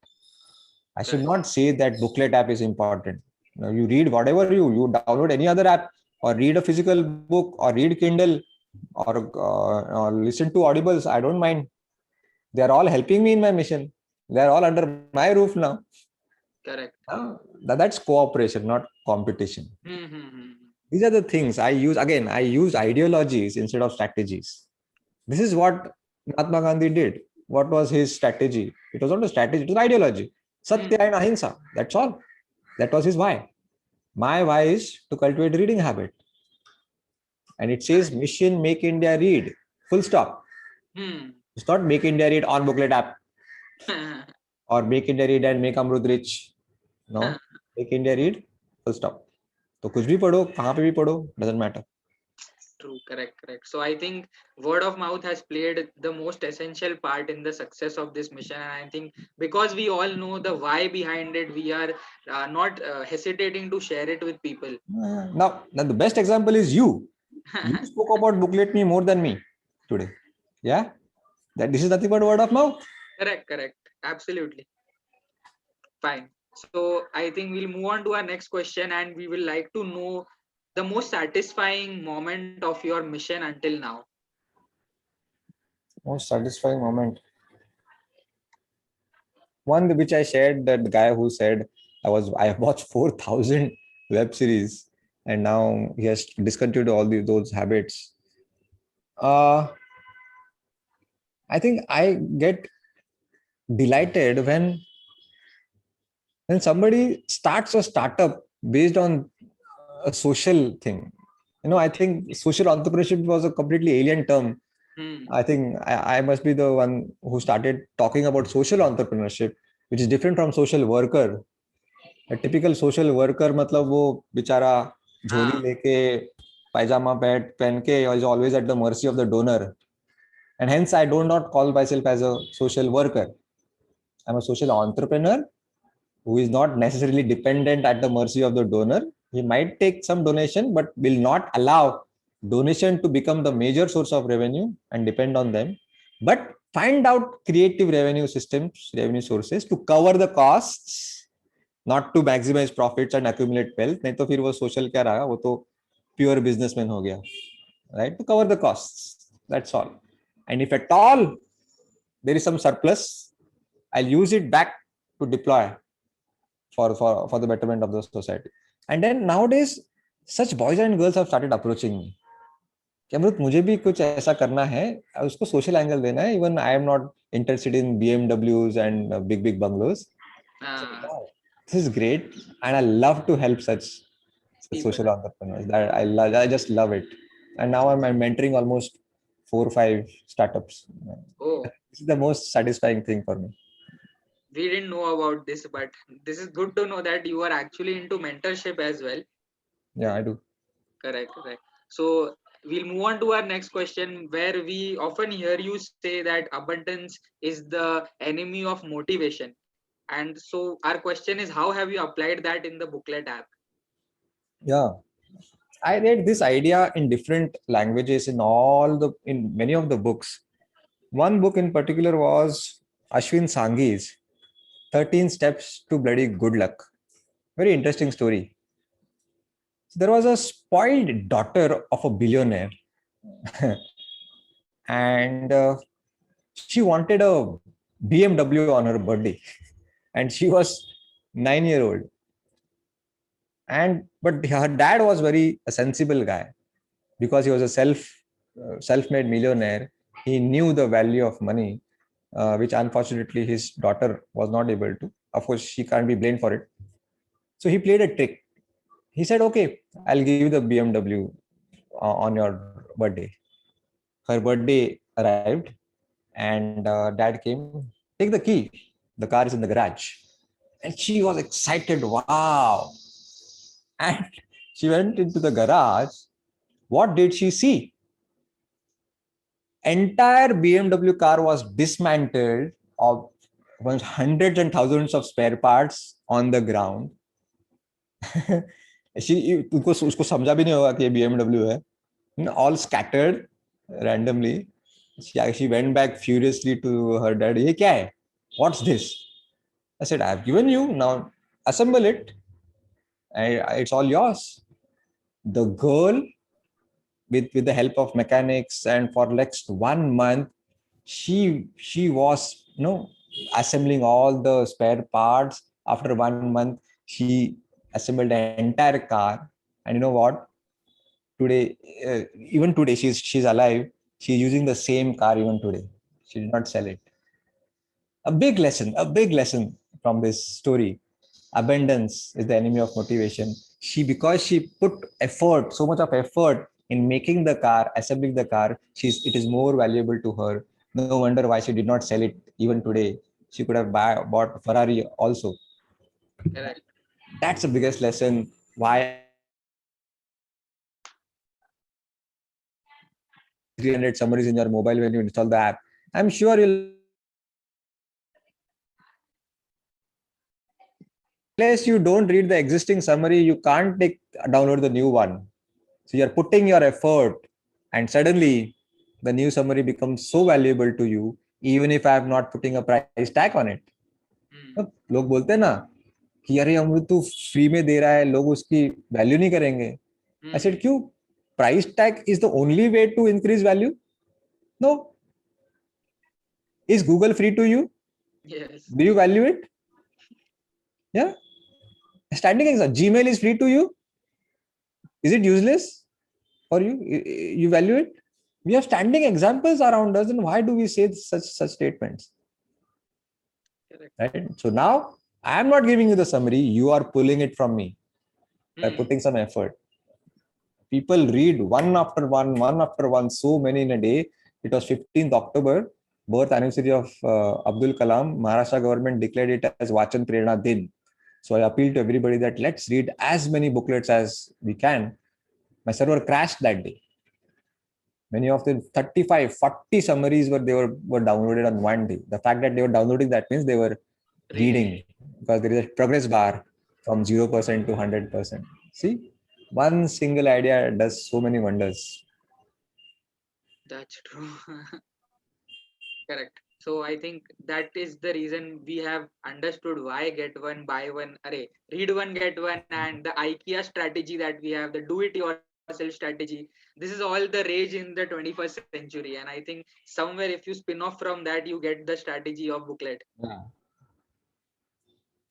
I should not say that booklet app is important. You read whatever you download any other app, or read a physical book, or read Kindle, or listen to audibles. I don't mind. They are all helping me in my mission. They are all under my roof now. Correct. That's cooperation, not competition. These are the things I use. Again, I use ideologies instead of strategies. This is what Mahatma Gandhi did. What was his strategy? It was not a strategy, it was ideology. Satya and Ahimsa. That's all. That was his why. My why is to cultivate reading habit. And it says mission make India read. Full stop. It's not make India read on booklet app. Or make India read and make Amrut rich. No. Make India read. Full stop. तो कुछ भी पढ़ो, कहाँ पे भी पढ़ो, doesn't matter. True, correct. So I think word of mouth has played the most essential part in the success of this mission, and I think because we all know the why behind it, we are not hesitating to share it with people. Now the best example is you. You spoke about booklet me more than me today. Yeah, that this is nothing but word of mouth. Correct. Absolutely. Fine. So I think we'll move on to our next question, and we will like to know the most satisfying moment of your mission until now. Most satisfying moment. One which I shared, that the guy who said I have watched 4,000 web series and now he has discontinued all those habits. I think I get delighted when somebody starts a startup based on a social thing. I think social entrepreneurship was a completely alien term. I think I must be the one who started talking about social entrepreneurship, which is different from social worker. A typical social worker मतलब वो बेचारा झोली लेके पायजामा पहन के is always at the mercy of the donor, and hence I do not call myself as a social worker. I'm a social entrepreneur who is not necessarily dependent at the mercy of the donor. He might take some donation, but will not allow donation to become the major source of revenue and depend on them. But find out creative revenue systems, revenue sources to cover the costs, not to maximize profits and accumulate wealth. नहीं तो फिर वो social क्या रहा, वो तो pure businessman हो गया, right? To cover the costs. That's all. And if at all there is some surplus, I'll use it back to deploy for the betterment of the society. And then nowadays, such boys and girls have started approaching me. कि अमृत मुझे भी कुछ ऐसा करना है, उसको social angle देना है. Even I am not interested in BMWs and big bungalows. Wow, this is great, and I love to help such social entrepreneurs. I just love it. And now I'm mentoring almost 4 or 5 startups. Oh, This is the most satisfying thing for me. we didn't know about this, but this is good to know that you are actually into mentorship as well. Yeah, I do. Correct. So we'll move on to our next question, where we often hear you say that abundance is the enemy of motivation. And so our question is, how have you applied that in the booklet app? Yeah, I read this idea in different languages in many of the books. One book in particular was Ashwin Sanghi's 13 Steps to Bloody Good Luck. Very interesting story. So there was a spoiled daughter of a billionaire, and she wanted a BMW on her birthday, and she was 9 years old. But her dad was a sensible guy, because he was a self-made millionaire. He knew the value of money, which unfortunately his daughter was not able to. Of course, she can't be blamed for it. So he played a trick. He said, "Okay, I'll give you the BMW on your birthday." Her birthday arrived, and dad came. Take the key. The car is in the garage, and she was excited. Wow! And she went into the garage. What did she see? Entire BMW car was dismantled, of hundreds and thousands of spare parts on the ground. उसको समझा भी नहीं होगा कि ये BMW है. All scattered randomly. She went back furiously to her dad. ये क्या है? What's this? I said, I've given you, now assemble it. It's all yours. The girl, with the help of mechanics, and for next 1 month, she was assembling all the spare parts. After 1 month, she assembled the entire car. And you know what? Today, even today, she's alive. She's using the same car even today. She did not sell it. A big lesson from this story. Abundance is the enemy of motivation. Because she put effort, so much of effort in making the car, assembling the car, it is more valuable to her. No wonder why she did not sell it even today. She could have bought Ferrari also. Correct. That's the biggest lesson. Why 300 summaries in your mobile when you install the app. I'm sure unless you don't read the existing summary, you can't download the new one. So you're putting your effort, and suddenly the new summary becomes so valuable to you, even if I'm not putting a price tag on it. लोग बोलते हैं ना कि अरे अमृत तू free में दे रहा है, लोग उसकी वैल्यू नहीं करेंगे. I said, क्यों? Price tag is the only way to increase value? No. Is Google free to you? Yes. Do you value it? Yeah. Standing example, Gmail is free to you. Is it useless for you? You value it? We have standing examples around us, and why do we say such statements? Correct. Right. So now I am not giving you the summary. You are pulling it from me by putting some effort. People read one after one, so many in a day. It was 15th October, birth anniversary of Abdul Kalam. Maharashtra government declared it as Vachan Prerna Din. So I appeal to everybody that let's read as many booklets as we can. My server crashed that day. Many of the 35, 40 summaries were downloaded on one day. The fact that they were downloading, that means they were reading, because there is a progress bar from 0% to 100%. See, one single idea does so many wonders. That's true. Correct. So I think that is the reason we have understood why get one, buy one, array, read one, get one, and the IKEA strategy that we have, the do it yourself strategy. This is all the rage in the 21st century. And I think somewhere if you spin off from that, you get the strategy of booklet. Yeah.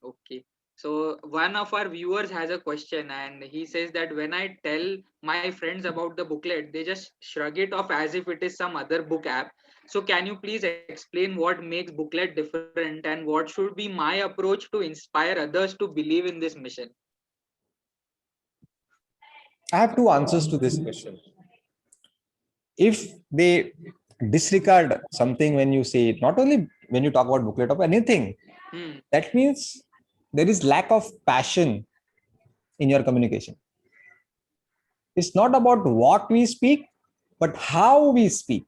Okay. So one of our viewers has a question, and he says that when I tell my friends about the booklet, they just shrug it off as if it is some other book app. So can you please explain what makes booklet different and what should be my approach to inspire others to believe in this mission? I have two answers to this question. If they disregard something when you say it, not only when you talk about booklet or anything, that means there is lack of passion in your communication. It's not about what we speak, but how we speak.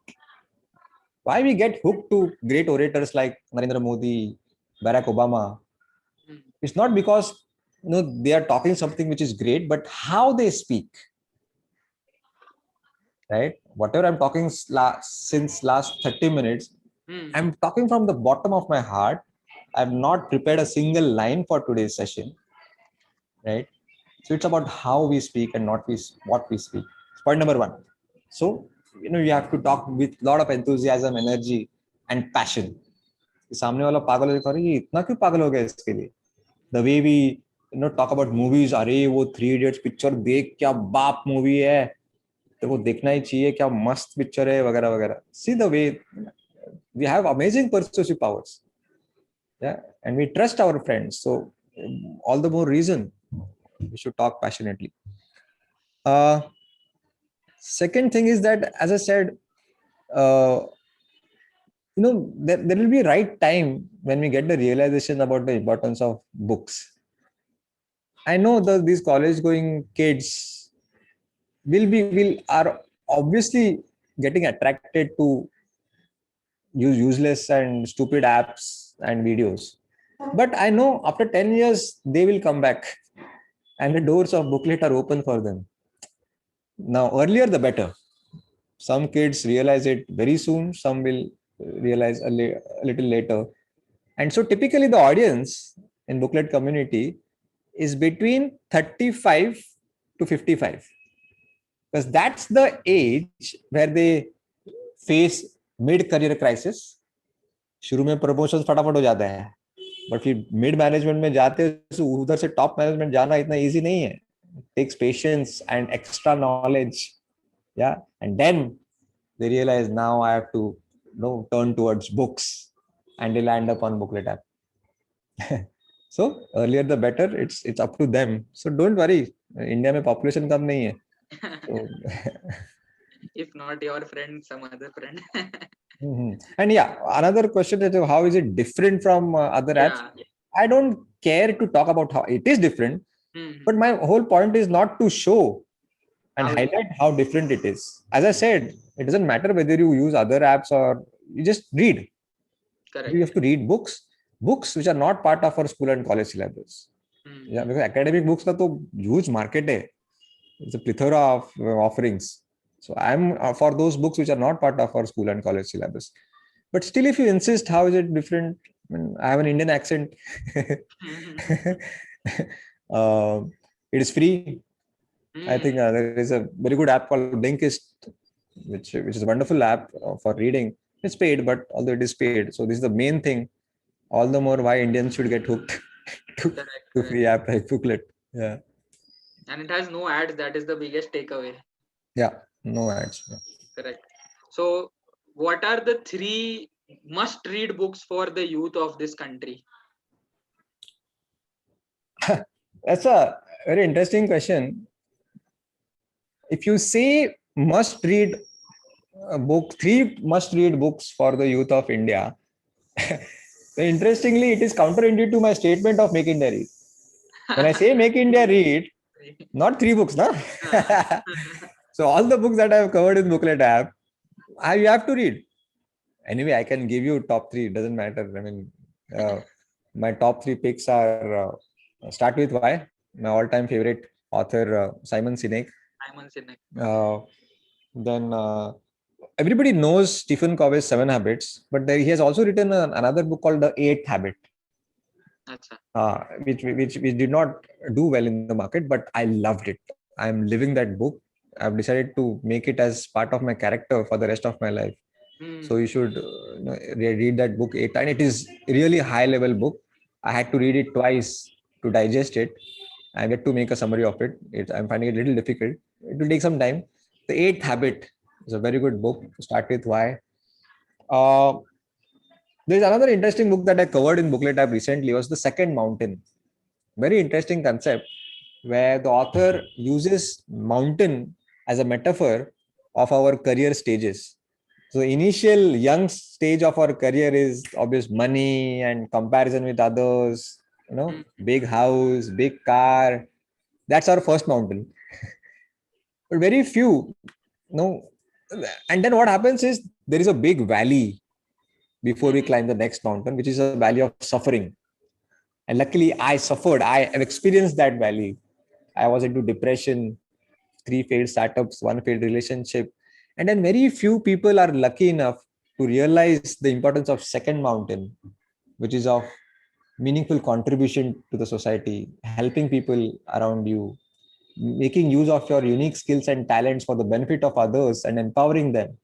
Why we get hooked to great orators like Narendra Modi, Barack Obama? It's not because they are talking something which is great, but how they speak. Right? Whatever I'm talking since last 30 minutes, I'm talking from the bottom of my heart. I've not prepared a single line for today's session. Right? So it's about how we speak and not what we speak. Point number one. So, you have to talk with a lot of enthusiasm, energy, and passion. सामने वाला पागल है, अरे ये इतना क्यों पागल हो गया इसके लिए? The way we talk about movies, अरे वो 3 Idiots पिक्चर देख, क्या बाप मूवी है, तो वो देखना ही चाहिए, क्या मस्त पिक्चर है, वगैरह वगैरह. See the way we have amazing persuasive powers, yeah, and we trust our friends. So all the more reason we should talk passionately. Second thing is that, as I said, there will be a right time when we get the realization about the importance of books. I know that these college-going kids are obviously getting attracted to use useless and stupid apps and videos. But I know after 10 years, they will come back and the doors of booklet are open for them. Now, earlier the better. Some kids realize it very soon, some will realize a little later. And so typically the audience in booklet community is between 35 to 55. Because that's the age where they face mid-career crisis. शुरू में promotions फटाफट हो जाता है. But फिर mid management में जाते हैं, उधर से top management जाना इतना easy नहीं है. It takes patience and extra knowledge. Yeah. And then they realize now I have to turn towards books, and they land up on booklet app. So earlier the better. It's up to them. So don't worry. India में population कम नहीं है. So, if not your friend, some other friend. And yeah, another question is how is it different from other apps? I don't care to talk about how it is different, but my whole point is not to show and highlight how different it is. As I said, it doesn't matter whether you use other apps or you just read. Correct. You have to read books which are not part of our school and college syllabus. Yeah, because academic books ka to huge market hai. It's a plethora of offerings. So I'm for those books which are not part of our school and college syllabus. But still, if you insist, how is it different? I have an Indian accent. It is free. I think there is a very good app called Blinkist, which is a wonderful app for reading. It's paid, but although it is paid, so this is the main thing. All the more why Indians should get hooked to, Correct, to correct. free app like Booklet. Yeah, And it has no ads. That is the biggest takeaway. yeah, no ads. Correct. So, what are the 3 must-read books for the youth of this country? That's a very interesting question. If you say must read book, 3 must read books for the youth of India, interestingly, it is counterintuitive to my statement of make India read. When I say make India read, not 3 books, no? So all the books that I have covered in Booklet app, you have to read. Anyway, I can give you top 3. It doesn't matter. I mean, my top 3 picks are Start With Why, my all-time favorite author, Simon Sinek. Simon Sinek. Then everybody knows Stephen Covey's 7 Habits, but he has also written another book called The 8th Habit, Acha. which did not do well in the market, but I loved it. I'm living that book. I've decided to make it as part of my character for the rest of my life. So you should read that book 8 times. It is really a high-level book. I had to read it twice to digest it. I get to make a summary of it. I'm finding it a little difficult. It will take some time. The 8th Habit is a very good book. Start With Why. There's another interesting book that I covered in Booklet app recently was The Second Mountain. Very interesting concept where the author uses mountain as a metaphor of our career stages. So initial young stage of our career is obvious money and comparison with others, big house, big car. That's our first mountain. But very few, and then what happens is there is a big valley before we climb the next mountain, which is a valley of suffering. And luckily I suffered. I have experienced that valley. I was into depression, 3 failed startups, 1 failed relationship. And then very few people are lucky enough to realize the importance of second mountain, which is of meaningful contribution to the society, helping people around you, making use of your unique skills and talents for the benefit of others and empowering them.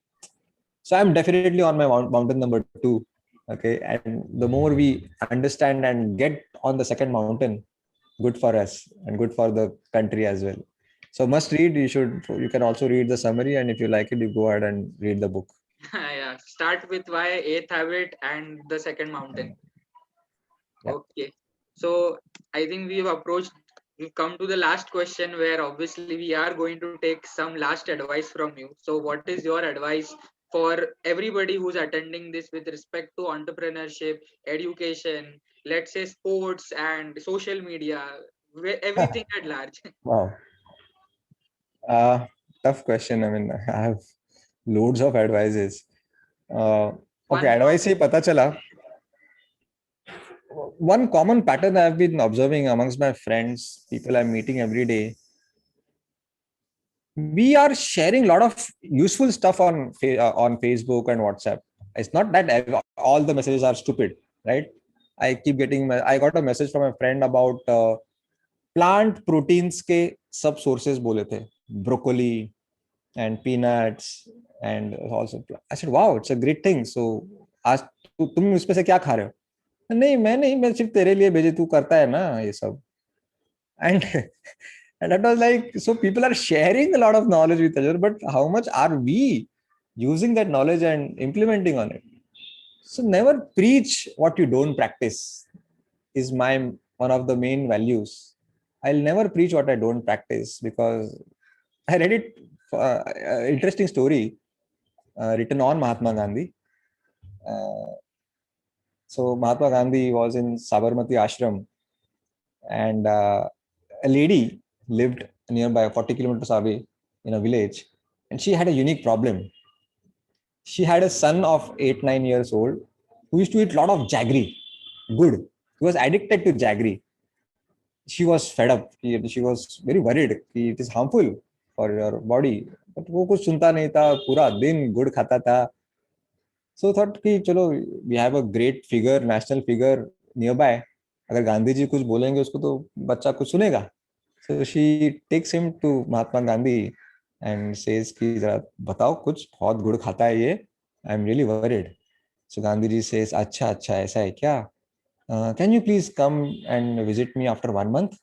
So I'm definitely on my mountain number 2. Okay. And the more we understand and get on the second mountain, good for us and good for the country as well. So must read. You can also read the summary, and if you like it, you go ahead and read the book. Yeah. Start With Why, 8th Habit, and The Second Mountain. Yeah. Okay. So I think we've come to the last question where obviously we are going to take some last advice from you. So what is your advice for everybody who's attending this with respect to entrepreneurship, education, let's say sports and social media, everything at large? Wow. Tough question. I mean, I have loads of advices. Okay, advice से पता चला. One common pattern I've been observing amongst my friends, people I'm meeting every day, we are sharing a lot of useful stuff on Facebook and WhatsApp. It's not that all the messages are stupid, right? I got a message from a friend about plant proteins के सब sources बोले थे, broccoli and peanuts and also. I said, wow, it's a great thing. So आज तुम इसमें से क्या खा रहे हो? नहीं मैं सिर्फ तेरे लिए भेजे, तू करता है ना ये सब. And and that was like, so people are sharing a lot of knowledge with each other, but how much are we using that knowledge and implementing on it? So never preach what you don't practice is one of the main values. I'll never preach what I don't practice, because I read it, interesting story written on Mahatma Gandhi. So Mahatma Gandhi was in Sabarmati Ashram, and a lady lived nearby 40 kilometers away in a village, and she had a unique problem. She had a son of 8-9 years old who used to eat a lot of jaggery. Good. He was addicted to jaggery. She was fed up. She was very worried. It is harmful for your body. But वो कुछ सुनता नहीं था, पूरा दिन गुड़ खाता था. So thought कि चलो, we have a great figure, national figure nearby. अगर गांधी जी कुछ बोलेंगे उसको तो बच्चा कुछ सुनेगा. So she takes him to Mahatma Gandhi and says कि जरा बताओ कुछ, बहुत गुड़ खाता है ये. I'm really worried. So Gandhi ji says, अच्छा अच्छा ऐसा है क्या? Can you please come and visit me after 1 month?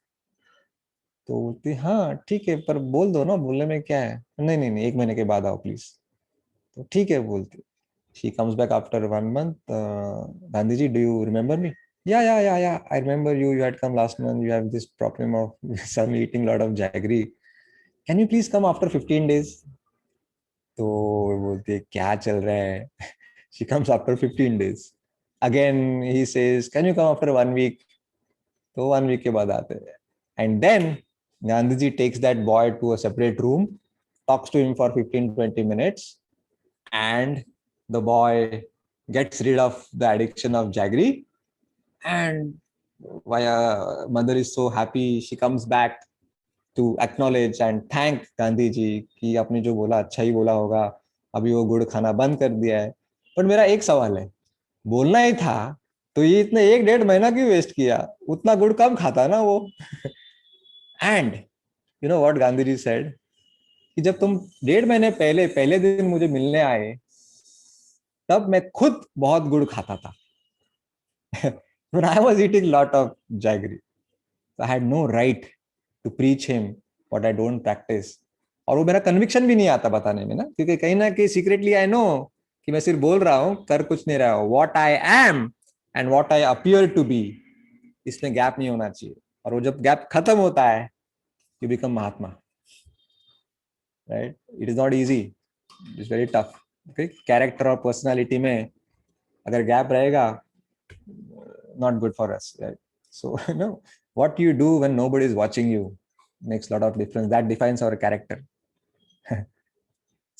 तो बोलती हाँ ठीक है, पर बोल दो ना, बोलने में क्या है. नहीं नहीं नहीं, 1 महीने के बाद आओ प्लीज. तो ठीक है बोलती. She comes back after 1 month. Gandhi ji, do you remember me? Yeah. I remember you. You had come last month. You have this problem of suddenly eating a lot of jaggery. Can you please come after 15 days? तो वो बोलती है क्या चल रहा है. She comes after 15 days. Again he says, can you come after 1 week? तो 1 week के बाद आते हैं. And then Gandhiji takes that boy to a separate room, talks to him for 15-20 minutes, and the boy gets rid of the addiction of jaggery. And mother is so happy. She comes back to acknowledge and thank Gandhi ji कि आपने जो बोला अच्छा ही बोला होगा, अभी वो गुड़ खाना बंद कर दिया है. पर मेरा एक सवाल है, बोलना ही था तो ये इतने 1-1.5 महीना क्यों वेस्ट किया, उतना गुड़ कम खाता ना वो. And you know what Gandhi ji said कि जब तुम 1.5 महीने पहले पहले दिन मुझे मिलने आए तब मैं खुद बहुत गुड़ खाता था. When I was eating lot of jaggery, so I had no right to preach him what I don't practice. और वो मेरा कन्विक्शन भी नहीं आता बताने में ना, क्योंकि कहीं ना कहीं सीक्रेटली आई नो कि मैं सिर्फ बोल रहा हूँ, कर कुछ नहीं रहा हूँ. What I am and what I appear to be, इसमें गैप नहीं होना चाहिए. और वो जब गैप खत्म होता है, you become Mahatma. Right. It is not easy, it is very tough. Character और पर्सनालिटी में अगर गैप रहेगा, not good for us, right? So what you do when nobody is watching you makes a lot of difference. That defines our character.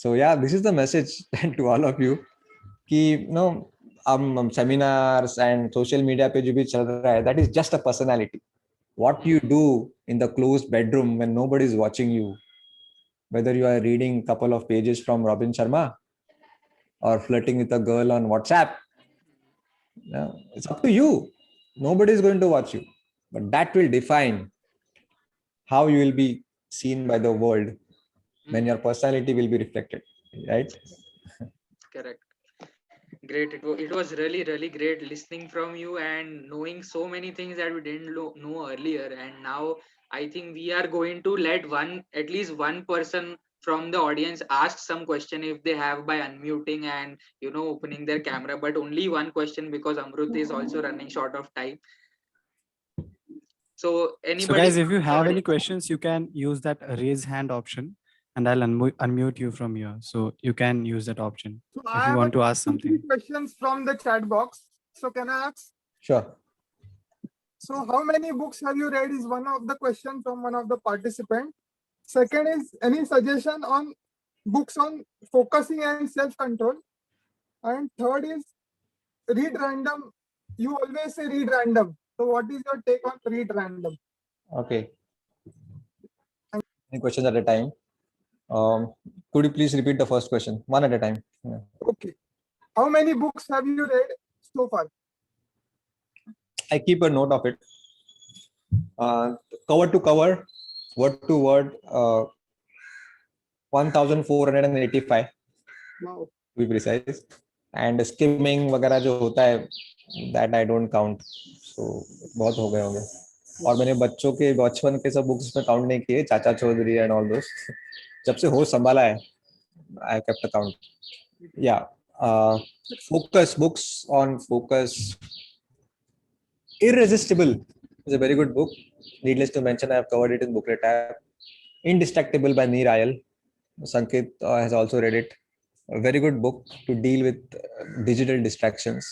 So yeah, this is the message to all of you कि seminars and social media पे जो भी चल रहा है, that is just a personality. What you do in the closed bedroom when nobody is watching you, whether you are reading a couple of pages from Robin Sharma or flirting with a girl on WhatsApp, it's up to you. Nobody is going to watch you, but that will define how you will be seen by the world when your personality will be reflected, right? Correct. Great. It was really, really great listening from you and knowing so many things that we didn't know earlier. And now I think we are going to let at least one person from the audience ask some question if they have, by unmuting and opening their camera, but only one question because Amrut is also running short of time. So anybody. So guys, if you from the have any audience- questions, you can use that raise hand option and I'll unmute you from here. So you can use that option So if you want to ask two, three something. questions from the chat box. So can I ask? Sure. So how many books have you read is one of the questions from one of the participants. Second is any suggestion on books on focusing and self-control. And third is read random. You always say read random. So what is your take on read random? Okay. Any questions at a time? Could you please repeat the first question, one at a time? Yeah. Okay. How many books have you read so far? I keep a note of it. Cover to cover, word to word, 1485 Wow. to be precise. And skimming वगैरह जो होता है, that I don't count. So बहुत हो गए होंगे. और मैंने बच्चों के बचपन के सब बुक्स में काउंट नहीं किए, चाचा चौधरी एंड ऑल दोस. जब से होश संभाला है, I kept a count. Yeah. Focus, books on focus. Irresistible is a very good book. Needless to mention, I have covered it in booklet app. Indistractable by Neer Ayal. Sankit has also read it. A very good book to deal with digital distractions.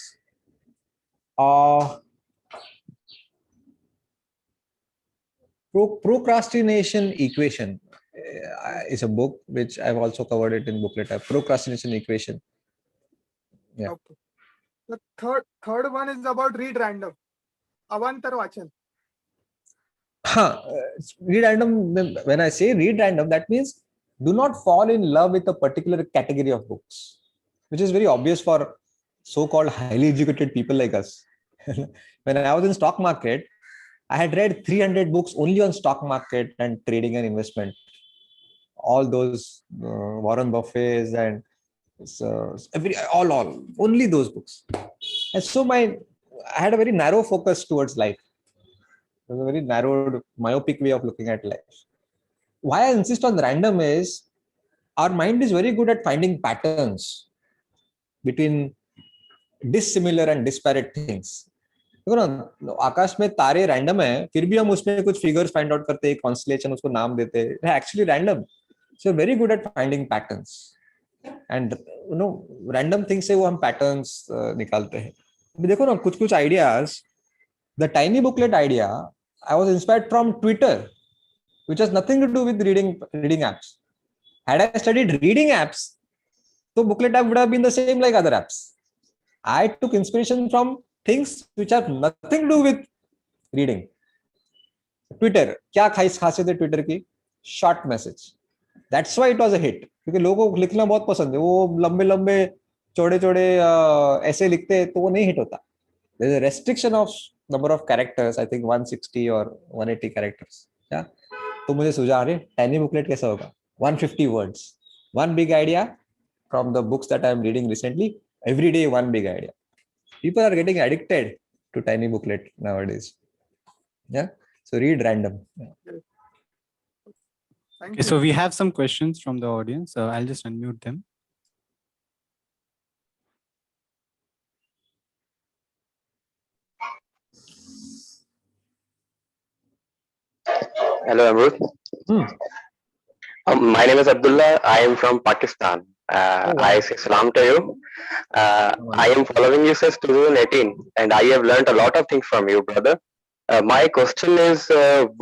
Procrastination Equation is a book which I've also covered it in booklet app. Procrastination Equation. Yeah. Okay. The third one is about read random. Avantar Vachan. Read random. When I say read random, that means do not fall in love with a particular category of books, which is very obvious for so-called highly educated people like us. when I was in stock market, I had read 300 books only on stock market and trading and investment. All those Warren Buffett's and all only those books. And so I had a very narrow focus towards life. It was a very narrowed, myopic way of looking at life. Why I insist on random is our mind is very good at finding patterns between dissimilar and disparate things. देखो ना, आकाश में तारे random है, फिर भी हम उसमें कुछ फिगर्स फाइंड आउट करते हैं, कॉन्स्टलेशन उसको नाम देते हैं, actually random. So very good at finding patterns and random thing से वो हम पैटर्न्स निकालते हैं. अभी देखो ना कुछ ideas. The tiny booklet idea I was inspired from Twitter, which has nothing to do with reading apps. Had I studied reading apps, so booklet app would have been the same like other apps. I took inspiration from things which have nothing to do with reading. Twitter, क्या खासियत है Twitter की? Short message. That's why it was a hit. क्योंकि लोगों को लिखना बहुत पसंद है. वो लंबे चौड़े ऐसे लिखते हैं तो वो नहीं हिट होता. There is a restriction of number of characters. I think 160 or 180 characters. Yeah. तो मुझे सूझा, अरे टाइनी बुकलेट कैसा होगा? 150 words, one big idea from the books that I am reading recently. Every day one big idea. People are getting addicted to tiny booklet nowadays. Yeah, so read random. Yeah. Thank Okay, you. so we have some questions from the audience. I'll just unmute them. Hello, Amrut. My name is Abdullah. I am from Pakistan. I say salam to you. I am following you since 2018, and I have learned a lot of things from you, brother. My question is,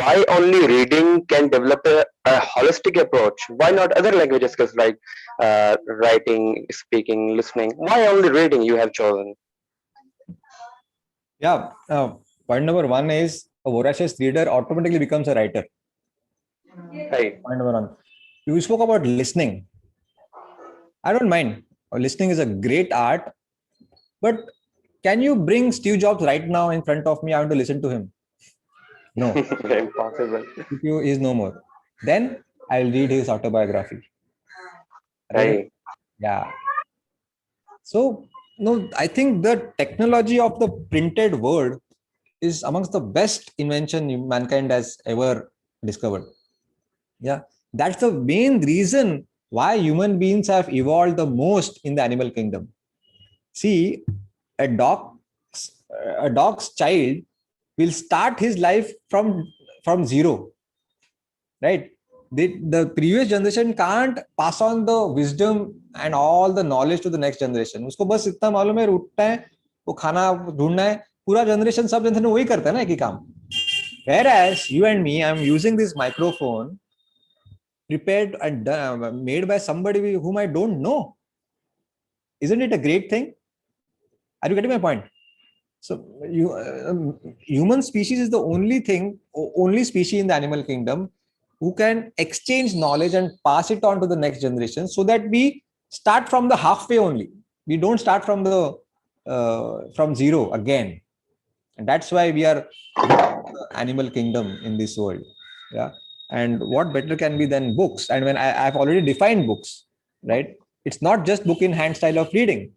why only reading can develop a holistic approach? Why not other language skills like writing, speaking, listening? Why only reading you have chosen? Yeah. Point number one is a voracious reader automatically becomes a writer. Right. Point number one. You spoke about listening. I don't mind. Listening is a great art, but can you bring Steve Jobs right now in front of me? I want to listen to him. No. Impossible. He is no more. Then I'll read his autobiography. Right. Yeah. So, no, I think the technology of the printed word is amongst the best invention mankind has ever discovered. Yeah. That's the main reason why human beings have evolved the most in the animal kingdom. See, a dog's child will start his life from zero, right? The previous generation can't pass on the wisdom and all the knowledge to the next generation. उसको बस इतना मालूम है, उठना है, वो खाना ढूंढना है. पूरा जनरेशन सब जनरेशन वही करता है ना, एक ही काम. Whereas you and me, I'm using this microphone prepared and made by somebody whom I don't know. Isn't it a great thing? Are you getting my point? So human species is the only species in the animal kingdom who can exchange knowledge and pass it on to the next generation, so that we start from the halfway only. We don't start from zero again. And that's why we are the animal kingdom in this world. Yeah. And what better can be than books? And when I've already defined books, right? It's not just book in hand style of reading.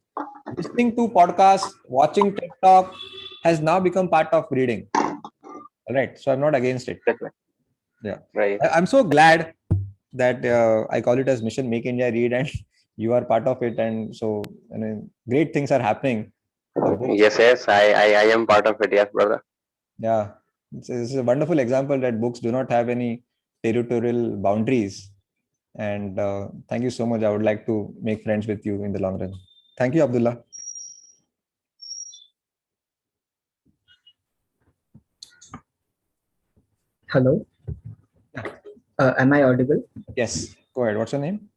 Listening to podcasts, watching TED Talk has now become part of reading. All right. So I'm not against it. Yeah. Right. I'm so glad that I call it as Mission Make India Read, and you are part of it. And so great things are happening. Yes. I am part of it. Yes, brother. Yeah. It's a wonderful example that books do not have any territorial boundaries. And thank you so much. I would like to make friends with you in the long run. Thank you, Abdullah. Hello. Am I audible? Yes. Go ahead. What's your name?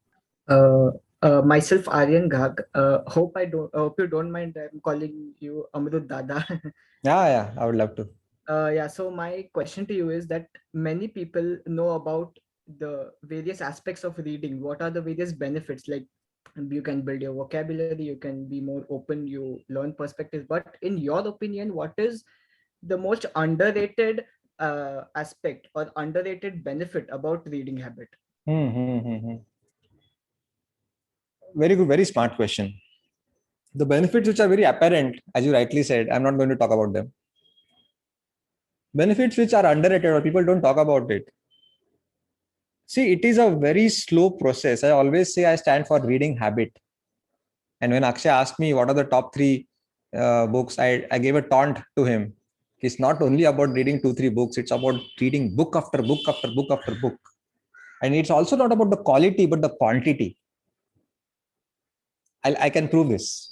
Myself, Aryan Ghag. Hope you don't mind. I'm calling you Amrut Dada. Yeah. I would love to. Yeah. So my question to you is that many people know about the various aspects of reading. What are the various benefits? Like You can build your vocabulary, you can be more open, you learn perspectives. But in your opinion, what is the most underrated aspect or underrated benefit about reading habit? Very good, very smart question. The benefits which are very apparent, as you rightly said, I'm not going to talk about them. Benefits which are underrated or people don't talk about it. See, it is a very slow process. I always say I stand for reading habit. And when Akshay asked me what are the top 3 books, I gave a taunt to him. It's not only about reading 2-3 books, it's about reading book after book after book after book. And it's also not about the quality, but the quantity. I can prove this.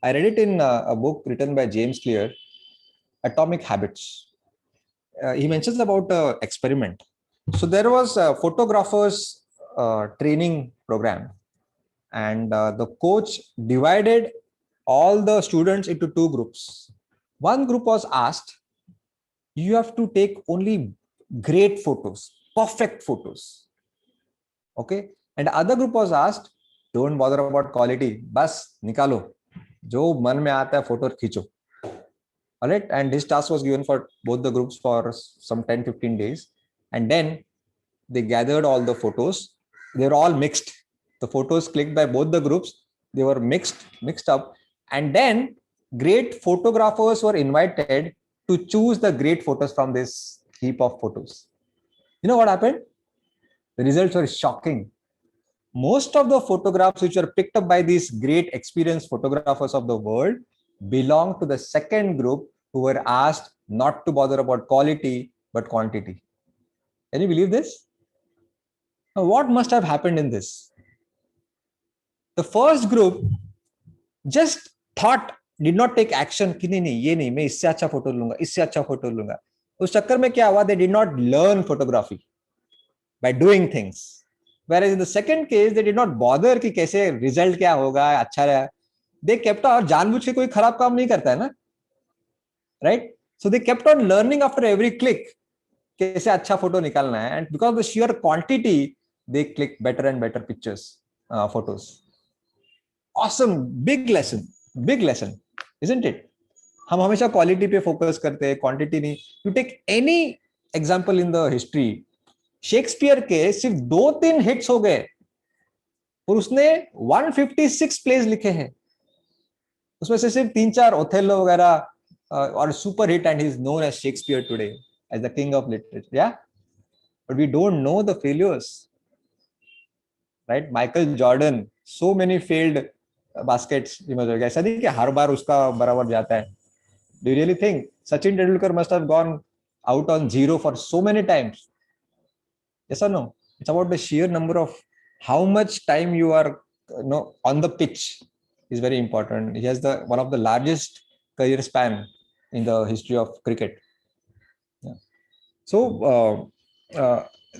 I read it in a book written by James Clear, Atomic Habits. He mentions about an experiment. So there was a photographer's training program, and the coach divided all the students into 2 groups. One group was asked, you have to take only great photos, perfect photos. Okay. And the other group was asked, don't bother about quality. Bas, nikalo. Jo man mein aata hai, photo khicho. All right. And this task was given for both the groups for some 10-15 days. And then they gathered all the photos. They were all mixed. The photos clicked by both the groups, they were mixed up. And then great photographers were invited to choose the great photos from this heap of photos. You know what happened? The results were shocking. Most of the photographs which were picked up by these great experienced photographers of the world belong to the second group, who were asked not to bother about quality but quantity. Can you believe this? Now, what must have happened in this? The first group just thought, did not take action कि नहीं ये नहीं, मैं इससे अच्छा photo लूंगा, इससे अच्छा फोटो लूंगा. उस चक्कर में क्या हुआ? They did not learn photography by doing things. Whereas in the second case, they did not bother कि कैसे result क्या होगा, अच्छा रहा. They kept on, जानबूझ के कोई खराब काम नहीं करता है ना, right? So they kept on learning after every click कैसे अच्छा फोटो निकालना है, and because of the sheer quantity, they click better and better pictures, photos. Awesome, big lesson, isn't it? हम हमेशा क्वालिटी पे फोकस करते हैं, क्वांटिटी नहीं. You take any example in the history, Shakespeare के सिर्फ 2-3 हिट्स हो गए और उसने 156 प्लेज लिखे हैं. उसमें से सिर्फ 3-4 ओथेलो वगैरह और super hit, and he is known as Shakespeare today as the king of literature. Yeah, but we don't know the failures, right? Michael Jordan, so many failed baskets. ऐसा नहीं कि हर बार उसका बराबर जाता है. Do you really think Sachin Tendulkar must have gone out on 0 for so many times? Yes or no? It's about the sheer number of how much time you are on the pitch is very important. He has one of the largest career span in the history of cricket. Yeah. So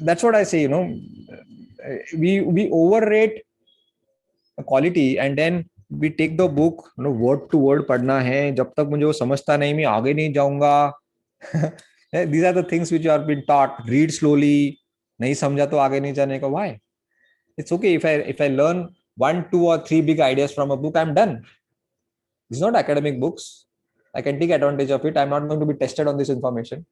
that's what I say. We overrate quality, and then we take the book, word to word पढ़ना है. जब तक मुझे वो समझता नहीं, मैं आगे नहीं जाऊंगा. These are the things which you have been taught. Read slowly. नहीं समझा तो आगे नहीं जाने का. Why? It's okay if I learn 1, 2 or 3 big ideas from a book, I'm done. It's not academic books. I can take advantage of it. I'm not going to be tested on this information.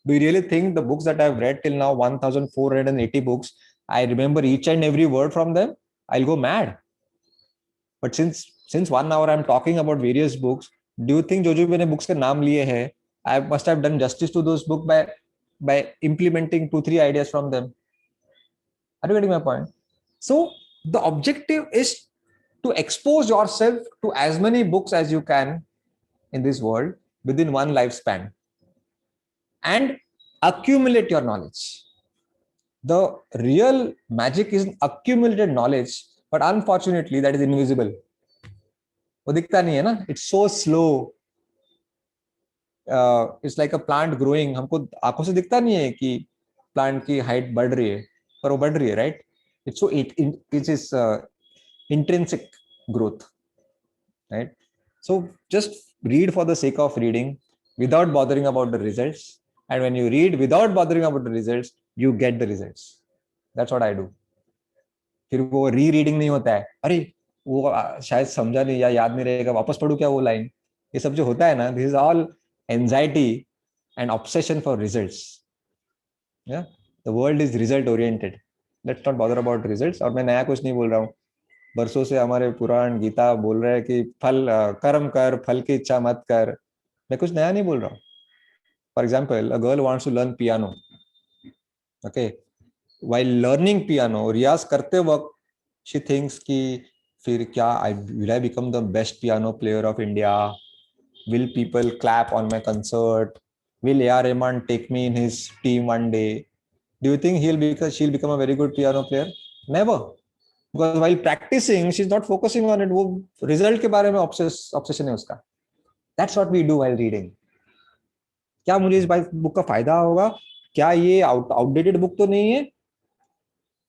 Do you really think the books that I've read till now, 1,480 books, I remember each and every word from them? I'll go mad. But since 1 hour I'm talking about various books, do you think जो मैंने books के नाम लिए हैं, I must have done justice to those books by implementing 2-3 ideas from them? Are you getting my point? So the objective is to expose yourself to as many books as you can in this world within one lifespan, and accumulate your knowledge. The real magic is accumulated knowledge, but unfortunately that is invisible. वो दिखता नहीं है ना. It's so slow. It's like a plant growing. हमको आंखों से दिखता नहीं है कि प्लांट की हाइट बढ़ रही है, पर वो बढ़ रही है, right? It's so it is intrinsic growth, right? So just read for the sake of reading without bothering about the results. And when you read without bothering about the results, you get the results. That's what I do. फिर वो री reading नहीं होता है, अरे वो शायद समझा नहीं या याद नहीं रहेगा, वापस पढ़ू क्या वो लाइन, ये सब जो होता है ना, this is all anxiety and obsession for results. या the world is result oriented, let's not bother about results. और मैं नया कुछ नहीं बोल रहा हूँ, बरसों से हमारे पुराण गीता बोल रहे हैं कि कर्म कर, फल की इच्छा मत कर. मैं कुछ नया नहीं बोल रहा हूँ. For example, a girl wants to learn piano. Okay, while learning piano, रियाज करते वक्त she thinks कि फिर क्या, will I become the best piano player of India? Will people clap on my concert? Will A.R. Rahman take me in his team one day? Do you think she'll become a very good piano player? Never. Because while practicing, she's not focusing on it. वो result के बारे में obsession है उसका. That's what we do while reading. क्या मुझे इस book का फायदा होगा? क्या ये outdated बुक तो नहीं है?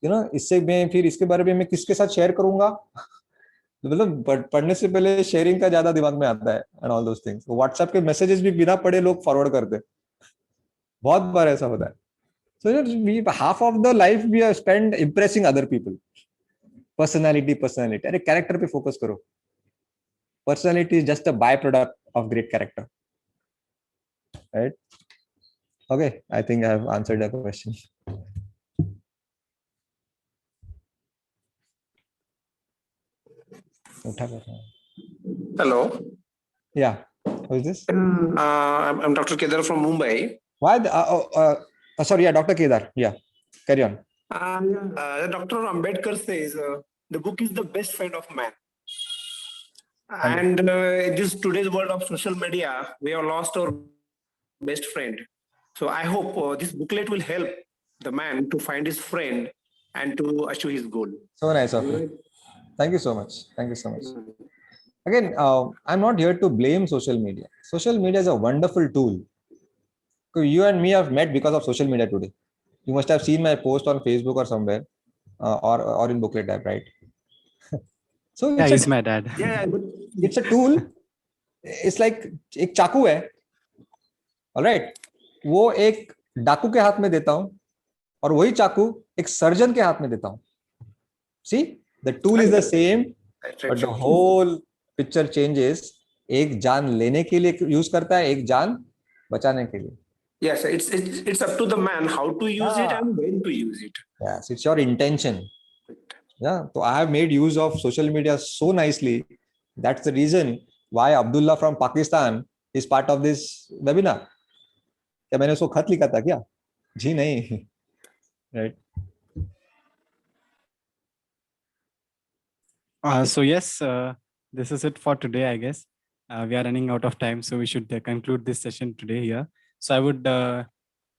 इससे मैं फिर इसके बारे में मैं किसके साथ शेयर करूंगा? मतलब पढ़ने से पहले शेयरिंग का ज्यादा दिमाग में आता है and all those things. WhatsApp के मैसेजेस भी बिना पढ़े लोग फॉरवर्ड करते, बहुत बार ऐसा होता है. So half of the life we are spend impressing other people. Personality, अरे कैरेक्टर पे फोकस करो. Personality is just a by product of great character, right? Okay, I think I have answered the question. Hello. Yeah, who is this? I'm Dr. Kedar from Mumbai. Why? Sorry, yeah, Dr. Kedar. Yeah, carry on. Dr. Ambedkar says the book is the best friend of man. And in this today's world of social media, we have lost our best friend. So I hope this booklet will help the man to find his friend and to achieve his goal. So nice of you. Thank you so much. Thank you so much. Again, I'm not here to blame social media. Social media is a wonderful tool. You and me have met because of social media today. You must have seen my post on Facebook or somewhere, or in Booklet app, right? So Yeah, he's my dad. Yeah, it's a tool. It's like एक चाकू है, all right? वो एक डाकू के हाथ में देता हूँ और वही चाकू एक सर्जन के हाथ में देता हूँ. See, the tool is the same, but the whole picture changes. एक जान लेने के लिए यूज करता है, एक जान बचाने के लिए. Yes, it's up to the man how to use it and when to use it. Yes, it's your intention. Yeah, so I have made use of social media so nicely. That's the reason why Abdullah from Pakistan is part of this webinar. क्या मैंने उसको खत लिखा था क्या? जी नहीं. Right. So yes, this is it for today, I guess. We are running out of time, so we should conclude this session today here. So I would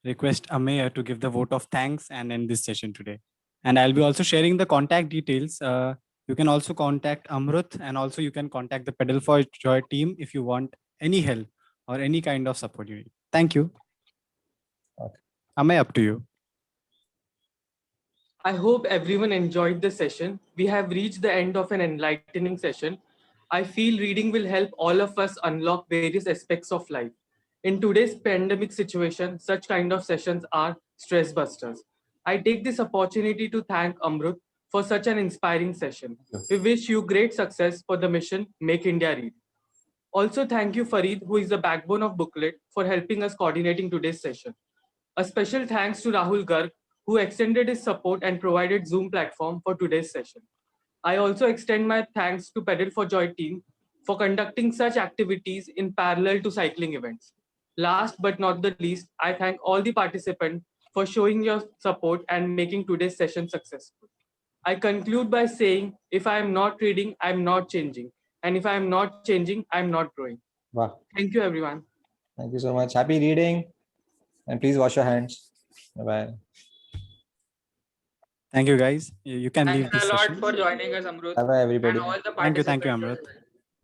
request Amey to give the vote of thanks and end this session today. And I'll be also sharing the contact details. You can also contact Amrut, and also you can contact the Pedal for Joy team if you want any help or any kind of support you need. Thank you. Okay. Amey, up to you. I hope everyone enjoyed the session. We have reached the end of an enlightening session. I feel reading will help all of us unlock various aspects of life. In today's pandemic situation, such kind of sessions are stress busters. I take this opportunity to thank Amrut for such an inspiring session. We wish you great success for the mission Make India Read. Also, thank you Farid, who is the backbone of Booklet, for helping us coordinating today's session. A special thanks to Rahul Garg, who extended his support and provided Zoom platform for today's session. I also extend my thanks to Pedal for Joy team for conducting such activities in parallel to cycling events. Last but not the least, I thank all the participants for showing your support and making today's session successful. I conclude by saying, if I am not reading, I am not changing. And if I am not changing, I am not growing. Wow. Thank you, everyone. Thank you so much. Happy reading. And please wash your hands. Bye-bye. Thank you, guys. You can leave Thanks this a lot session. for joining us, Amrut. Bye-bye, everybody. And all the Thank you, participants. Amrut. as well.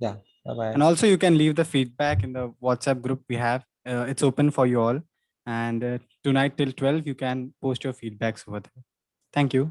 Yeah, bye-bye. And also you can leave the feedback in the WhatsApp group we have. It's open for you all. And tonight till 12, you can post your feedbacks over there. Thank you.